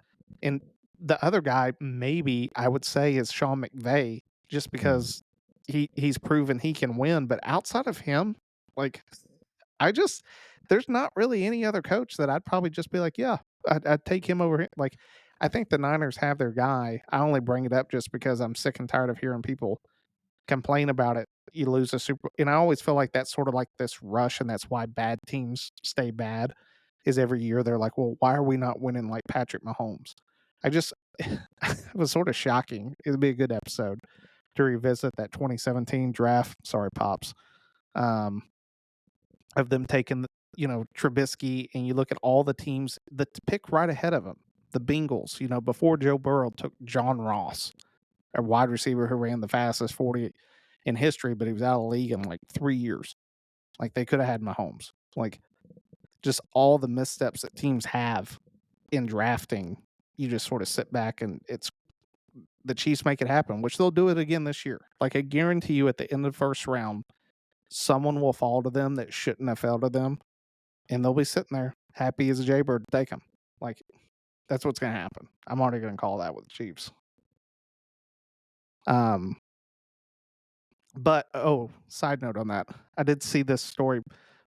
And the other guy, maybe I would say, is Sean McVay, just because he's proven he can win. But outside of him, like, I just there's not really any other coach that I'd probably just be like, yeah, I'd take him over. Like, I think the Niners have their guy. I only bring it up just because I'm sick and tired of hearing people complain about it. You lose a Super, and I always feel like that's sort of like this rush, and that's why bad teams stay bad. Is every year they're like, well, why are we not winning like Patrick Mahomes? I just it was sort of shocking. It'd be a good episode to revisit that 2017 draft. Sorry, Pops. Um, of them taking, Trubisky, and you look at all the teams that pick right ahead of them. The Bengals, before Joe Burrow took John Ross, a wide receiver who ran the fastest 40 in history, but he was out of the league in like 3 years. Like, they could have had Mahomes. Like, just all the missteps that teams have in drafting, you just sort of sit back and it's the Chiefs make it happen, which they'll do it again this year. Like, I guarantee you at the end of the first round, someone will fall to them that shouldn't have fell to them, and they'll be sitting there happy as a jaybird to take them. Like, that's what's going to happen. I'm already going to call that with the Chiefs. But side note on that, I did see this story,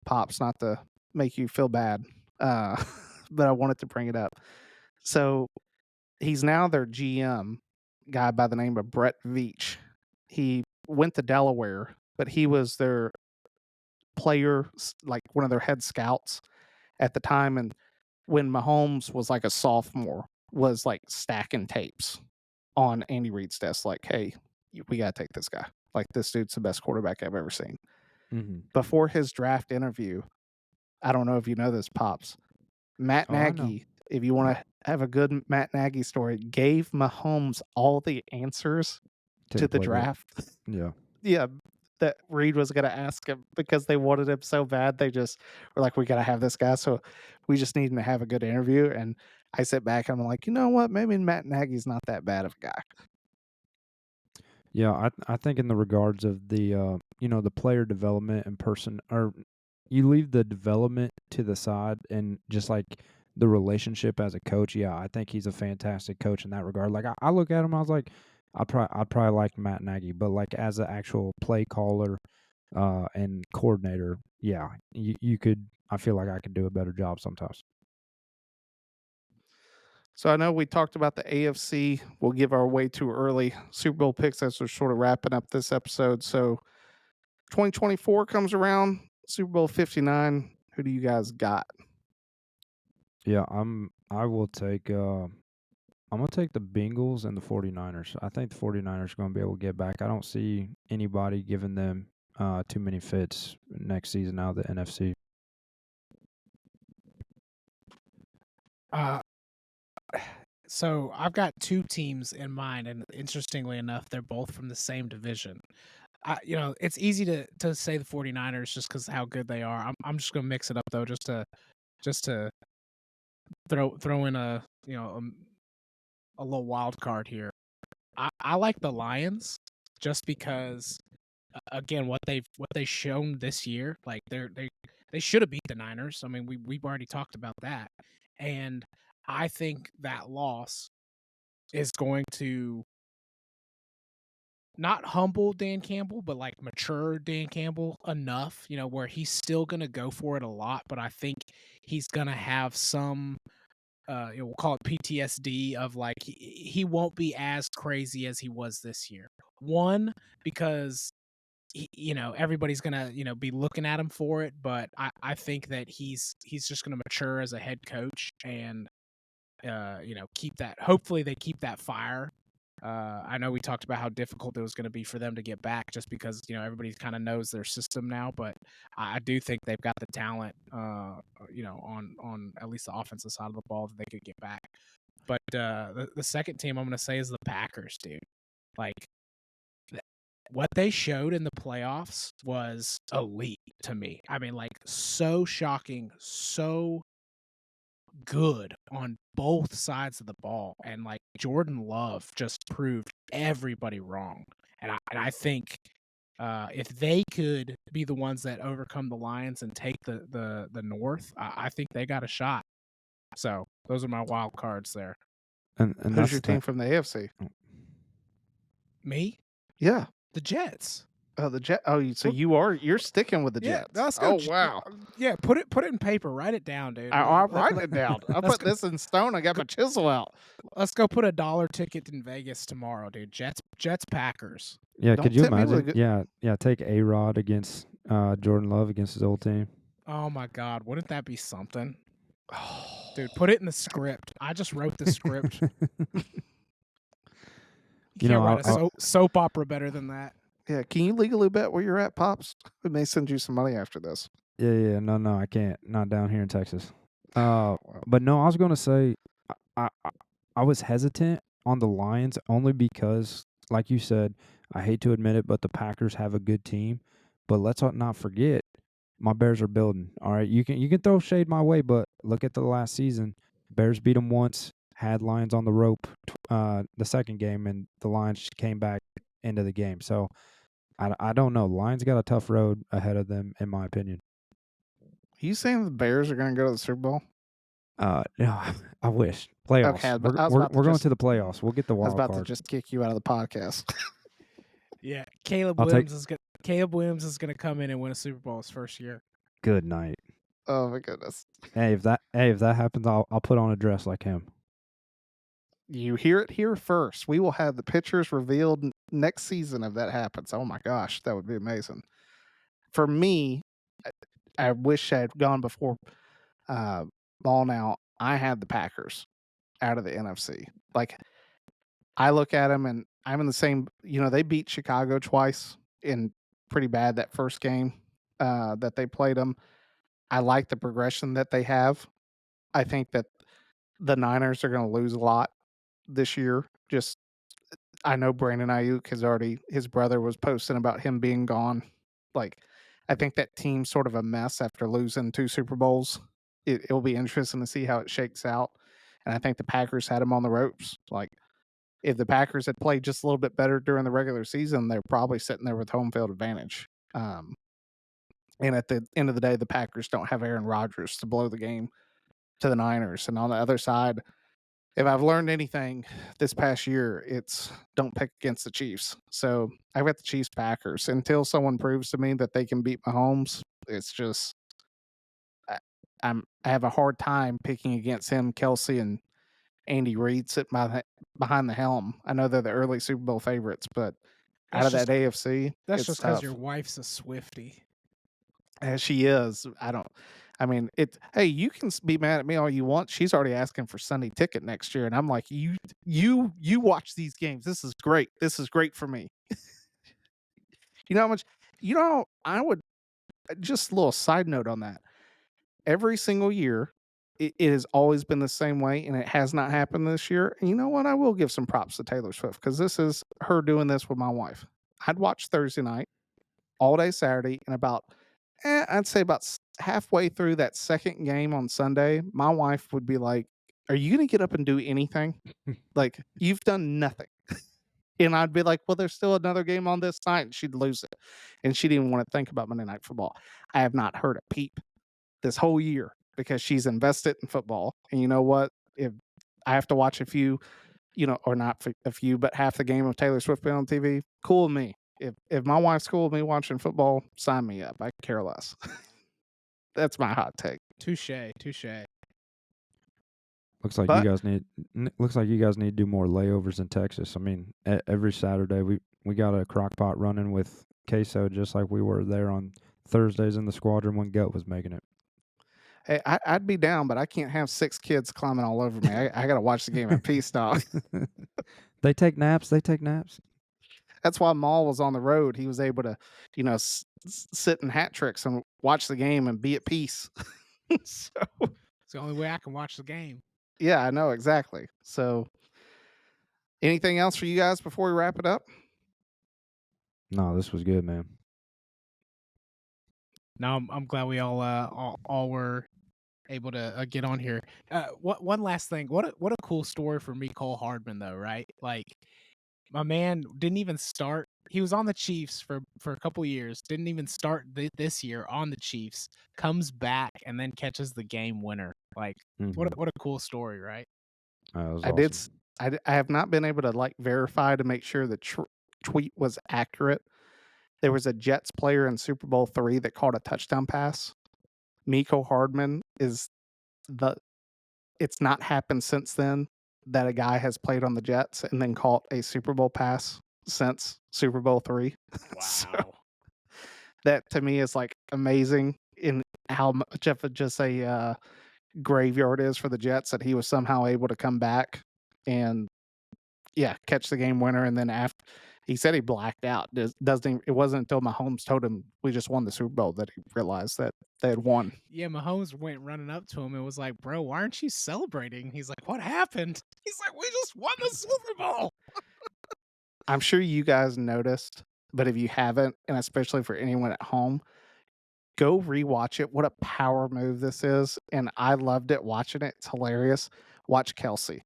Pops, not to make you feel bad, but I wanted to bring it up. So he's now their GM, guy by the name of Brett Veach. He went to Delaware, but he was their player, like one of their head scouts at the time. And when Mahomes was like a sophomore, was like stacking tapes on Andy Reid's desk, like, hey, we got to take this guy. Like, this dude's the best quarterback I've ever seen. Mm-hmm. Before his draft interview, I don't know if you know this, Pops, Matt Nagy, if you want to have a good Matt Nagy story, gave Mahomes all the answers to the draft. Yeah. Yeah, that Reid was going to ask him because they wanted him so bad. They just were like, we got to have this guy. So we just need him to have a good interview. And I sit back and I'm like, you know what? Maybe Matt Nagy's not that bad of a guy. Yeah, I think in the regards of the the player development and or you leave the development to the side and just like the relationship as a coach. Yeah, I think he's a fantastic coach in that regard. Like I look at him, I was like, I'd probably like Matt Nagy, but like as an actual play caller and coordinator, yeah, you could. I feel like I could do a better job sometimes. So I know we talked about the AFC. We'll give our way too early Super Bowl picks as we're sort of wrapping up this episode. So 2024 comes around, Super Bowl 59. Who do you guys got? Yeah, I will take I'm going to take the Bengals and the 49ers. I think the 49ers are going to be able to get back. I don't see anybody giving them too many fits next season out of the NFC. So I've got two teams in mind, and interestingly enough, they're both from the same division. It's easy to say the 49ers just because how good they are. I'm just gonna mix it up though, just to throw in a little wild card here. I like the Lions just because again what they've shown this year, like they should have beat the Niners. I mean we've already talked about that, and I think that loss is going to not humble Dan Campbell, but like mature Dan Campbell enough, where he's still gonna go for it a lot, but I think he's gonna have some we'll call it PTSD of like he won't be as crazy as he was this year. One, because everybody's gonna be looking at him for it, but I think that he's just gonna mature as a head coach and keep that. Hopefully, they keep that fire. I know we talked about how difficult it was going to be for them to get back, just because everybody kind of knows their system now. But I do think they've got the talent, on at least the offensive side of the ball that they could get back. But the second team I'm going to say is the Packers, dude. Like what they showed in the playoffs was elite to me. I mean, like so shocking, so good on both sides of the ball, and like Jordan Love just proved everybody wrong. And I think if they could be the ones that overcome the Lions and take the North, I think they got a shot. So those are my wild cards there. And Who's that's your team from the AFC? Me, Yeah. the Jets. Oh, the Jet. Oh, so you're sticking with the Jets? Let's go. Oh, wow. Yeah, put it in paper. Write it down, dude. I'm writing it down. I'll put this in stone. I got my chisel out. Let's go put a $1 ticket in Vegas tomorrow, dude. Jets Packers. Yeah, Don't could you tip me with a imagine? good- Yeah, take A-Rod against Jordan Love against his old team. Oh my God, wouldn't that be something? Oh, Dude, put it in the script. I just wrote the script. You You can't know, write a soap opera better than that. yeah. Can you legally bet where you're at, Pops? We may send you some money after this. Yeah, no, I can't. Not down here in Texas. But no, I was gonna say, I was hesitant on the Lions only because, like you said, I hate to admit it, but the Packers have a good team. But let's not forget, my Bears are building. All right, you can throw shade my way, but look at the last season. Bears beat them once, had Lions on the rope the second game, and the Lions came back into the game. So I don't know. Lions got a tough road ahead of them, in my opinion. Are you saying the Bears are going to go to the Super Bowl? No, I wish playoffs. Okay, We're going to the playoffs. We'll get the I was wild about card. to just kick you out of the podcast. Yeah, Caleb I'll Williams is gonna come in and win a Super Bowl his first year. Good night. Oh my goodness! Hey, if that happens, I'll put on a dress like him. You hear it here first. We will have the pictures revealed next season if that happens. Oh my gosh, that would be amazing. For me, I wish I had gone before Maul. Now I had the Packers out of the NFC. Like I look at them and I'm in the same. They beat Chicago twice in pretty bad that first game that they played them. I like the progression that they have. I think that the Niners are going to lose a lot this year. I know Brandon Ayuk his brother was posting about him being gone. Like, I think that team's sort of a mess after losing 2 Super Bowls. It'll be interesting to see how it shakes out. And I think the Packers had them on the ropes. Like, if the Packers had played just a little bit better during the regular season, they're probably sitting there with home field advantage. And at the end of the day, the Packers don't have Aaron Rodgers to blow the game to the Niners. And on the other side, if I've learned anything this past year, it's don't pick against the Chiefs. So I've got the Chiefs Packers. Until someone proves to me that they can beat Mahomes, it's just I have a hard time picking against him, Kelsey, and Andy Reid sitting behind the helm. I know they're the early Super Bowl favorites, but out of that AFC, That's it's just because tough. your wife's a Swiftie. As she is, hey, you can be mad at me all you want. She's already asking for Sunday ticket next year. And I'm like, you watch these games. This is great. This is great for me. You know how much, I would just a little side note on that. Every single year, it has always been the same way, and it has not happened this year. And you know what? I will give some props to Taylor Swift because this is her doing this with my wife. I'd watch Thursday night, all day Saturday, and I'd say about halfway through that second game on Sunday, my wife would be like, "Are you going to get up and do anything? Like, you've done nothing." And I'd be like, "Well, there's still another game on this night," and she'd lose it. And she didn't even want to think about Monday Night Football. I have not heard a peep this whole year because she's invested in football. And you know what? If I have to watch a few, or not a few, but half the game of Taylor Swift being on TV, cool with me. If my wife's cool with me watching football, sign me up. I care less. That's my hot take. Touche. Looks like you guys need to do more layovers in Texas. I mean, every Saturday we got a crock pot running with queso just like we were there on Thursdays in the squadron when Goat was making it. Hey, I'd be down, but I can't have 6 kids climbing all over me. I got to watch the game in peace, dog. They take naps. They take naps. That's why Maul was on the road. He was able to, sit in hat tricks and watch the game and be at peace. So, It's the only way I can watch the game. yeah, I know exactly. So, anything else for you guys before we wrap it up? No, this was good, man. No, I'm glad we all were able to get on here. One last thing. What a cool story for Cole Hardman though, right? Like my man didn't even start. He was on the Chiefs for a couple years. Didn't even start this year on the Chiefs. Comes back and then catches the game winner. Like what a cool story, right? That was I awesome. I have not been able to verify to make sure the tweet was accurate. There was a Jets player in Super Bowl III that caught a touchdown pass. Miko Hardman is it's not happened since then that a guy has played on the Jets and then caught a Super Bowl pass since Super Bowl III. So Wow. that to me is amazing in how much of just a graveyard is for the Jets that he was somehow able to come back and catch the game winner. And then after he said he blacked out, it wasn't until Mahomes told him we just won the Super Bowl that he realized that they had won. Yeah, Mahomes went running up to him and was like, "Bro, why aren't you celebrating?" He's like, "What happened?" He's like, "We just won the Super Bowl." I'm sure you guys noticed, but if you haven't, and especially for anyone at home, go rewatch it. What a power move this is. And I loved it watching it. It's hilarious. Watch Kelsey.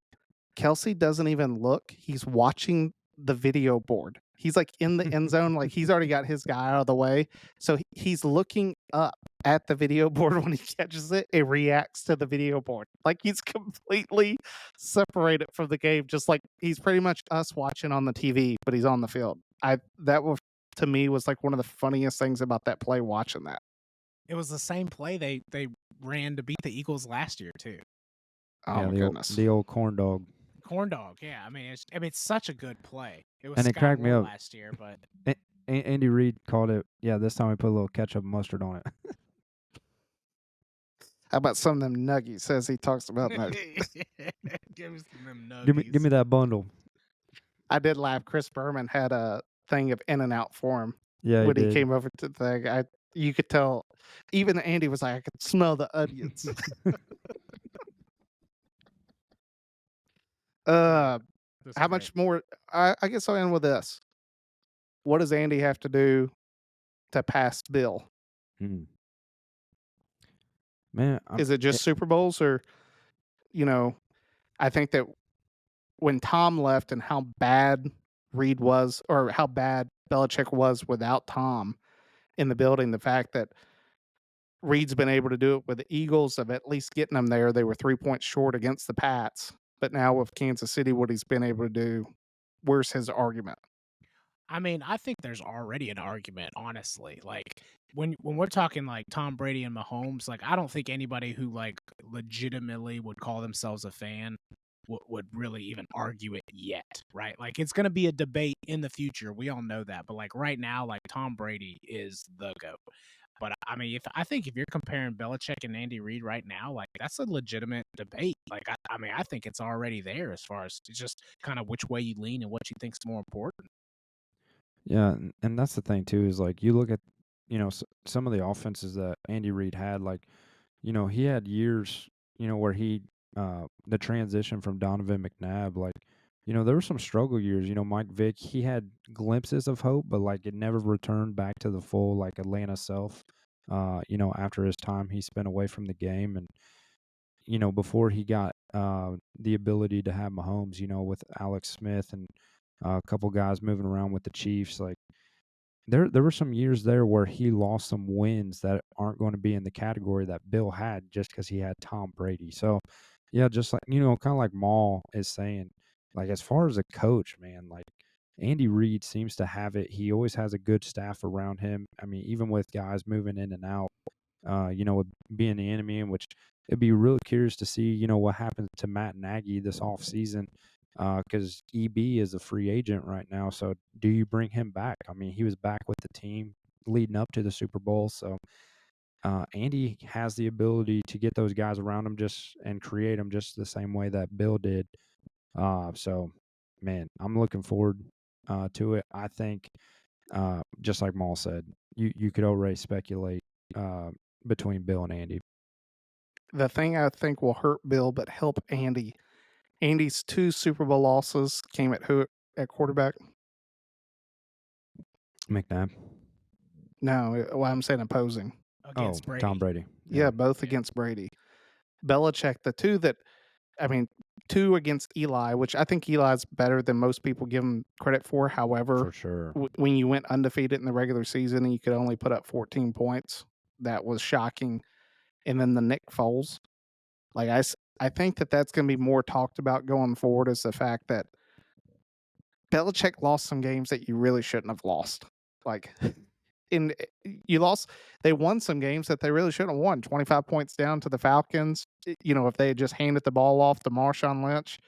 Kelsey doesn't even look. He's watching the video board. He's in the end zone. He's already got his guy out of the way. So he's looking up at the video board when he catches it. It reacts to the video board. He's completely separated from the game. Just he's pretty much us watching on the TV, but he's on the field. That was, to me, was one of the funniest things about that play, watching that. It was the same play they ran to beat the Eagles last year too. Oh my goodness. The old corn dog. Corn dog, yeah. I mean, it's such a good play. It was And it cracked me up last year, but Andy Reid called it. Yeah, this time we put a little ketchup and mustard on it. How about some of them nuggies? Says he talks about nuggies. Give me some them nuggies. Give me that bundle. I did laugh. Chris Berman had a thing of In-N-Out for him. Yeah, when he came over to the thing. You could tell. Even Andy was like, I could smell the onions. How much more? I guess I'll end with this. What does Andy have to do to pass Bill? Man, is it just Super Bowls, or I think that when Tom left and how bad Reid was, or how bad Belichick was without Tom in the building, the fact that Reid's been able to do it with the Eagles of at least getting them there. They were 3 points short against the Pats, but now with Kansas City, what he's been able to do, where's his argument? I mean, I think there's already an argument, honestly. When we're talking Tom Brady and Mahomes, I don't think anybody who legitimately would call themselves a fan would really even argue it yet, right? It's going to be a debate in the future. We all know that. But right now, Tom Brady is the GOAT. But I mean, I think if you're comparing Belichick and Andy Reid right now, that's a legitimate debate. I mean, I think it's already there as far as it's just kind of which way you lean and what you think's more important. Yeah, and that's the thing too, is you look at some of the offenses that Andy Reid had, he had years where he the transition from Donovan McNabb, there were some struggle years. Mike Vick, he had glimpses of hope, but it never returned back to the full Atlanta self. After his time he spent away from the game, and before he got the ability to have Mahomes, with Alex Smith and a couple guys moving around with the Chiefs, there were some years there where he lost some wins that aren't going to be in the category that Bill had just because he had Tom Brady. So, yeah, just kind of like Maul is saying, as far as a coach, man, Andy Reid seems to have it. He always has a good staff around him. I mean, even with guys moving in and out, with being the enemy, in which it'd be really curious to see, what happens to Matt Nagy this offseason. because EB is a free agent right now. So do you bring him back? I mean, he was back with the team leading up to the Super Bowl. So Andy has the ability to get those guys around him and create them just the same way that Bill did. So, man, I'm looking forward to it. I think, just like Maul said, you could already speculate between Bill and Andy. The thing I think will hurt Bill but help Andy. Andy's 2 Super Bowl losses came at who at quarterback? McNabb. No, well, I'm saying opposing. Against Brady. Tom Brady. Yeah, both against Brady. Belichick, the 2 that, I mean, 2 against Eli, which I think Eli's better than most people give him credit for. However, For sure. when you went undefeated in the regular season and you could only put up 14 points, that was shocking. And then the Nick Foles, like I think that's going to be more talked about going forward, is the fact that Belichick lost some games that you really shouldn't have lost. Like, they won some games that they really shouldn't have won. 25 points down to the Falcons. If they had just handed the ball off to Marshawn Lynch,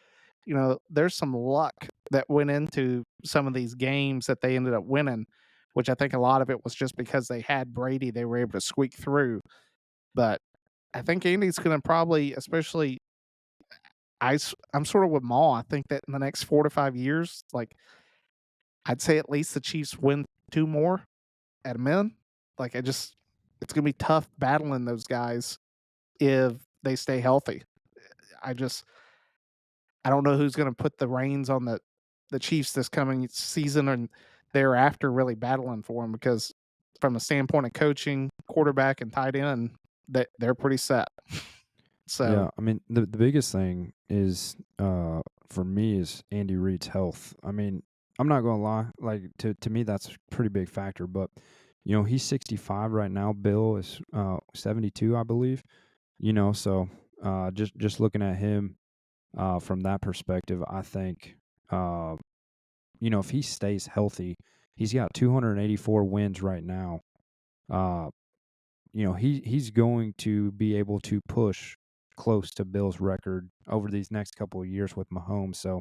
there's some luck that went into some of these games that they ended up winning, which I think a lot of it was just because they had Brady, they were able to squeak through. But I think Andy's going to probably, especially, I'm sort of with Maul. I think that in the next 4 to 5 years, like, I'd say at least the Chiefs win 2 more at a min. Like, it's going to be tough battling those guys if they stay healthy. I don't know who's going to put the reins on the Chiefs this coming season and thereafter, really battling for them, because from a standpoint of coaching, quarterback, and tight end, they're pretty set. So yeah, I mean, the biggest thing is for me is Andy Reid's health. I mean, I'm not gonna lie, like to me that's a pretty big factor. But he's 65 right now. Bill is 72, I believe. So just looking at him from that perspective, I think if he stays healthy, he's got 284 wins right now. He's going to be able to push close to Bill's record over these next couple of years with Mahomes. So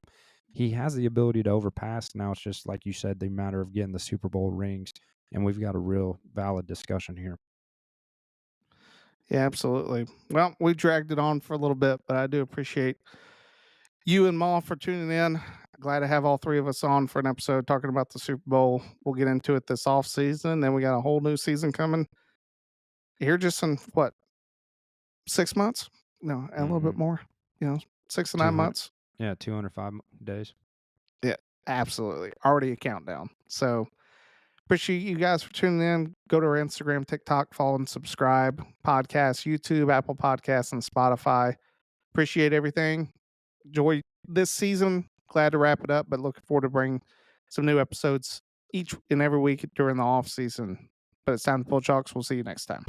he has the ability to overpass. Now it's just, like you said, the matter of getting the Super Bowl rings, and we've got a real valid discussion here. yeah, absolutely. Well, we dragged it on for a little bit, but I do appreciate you and Ma for tuning in. Glad to have all 3 of us on for an episode talking about the Super Bowl. We'll get into it this off season. Then we got a whole new season coming here just in 6 months? No, a little bit more. 6 to 9 months. Yeah, 205 days. Yeah, absolutely. Already a countdown. So appreciate you guys for tuning in. Go to our Instagram, TikTok, follow and subscribe. Podcast, YouTube, Apple Podcasts, and Spotify. Appreciate everything. Enjoy this season. Glad to wrap it up, but looking forward to bring some new episodes each and every week during the off season. But it's time to pull chalks. We'll see you next time.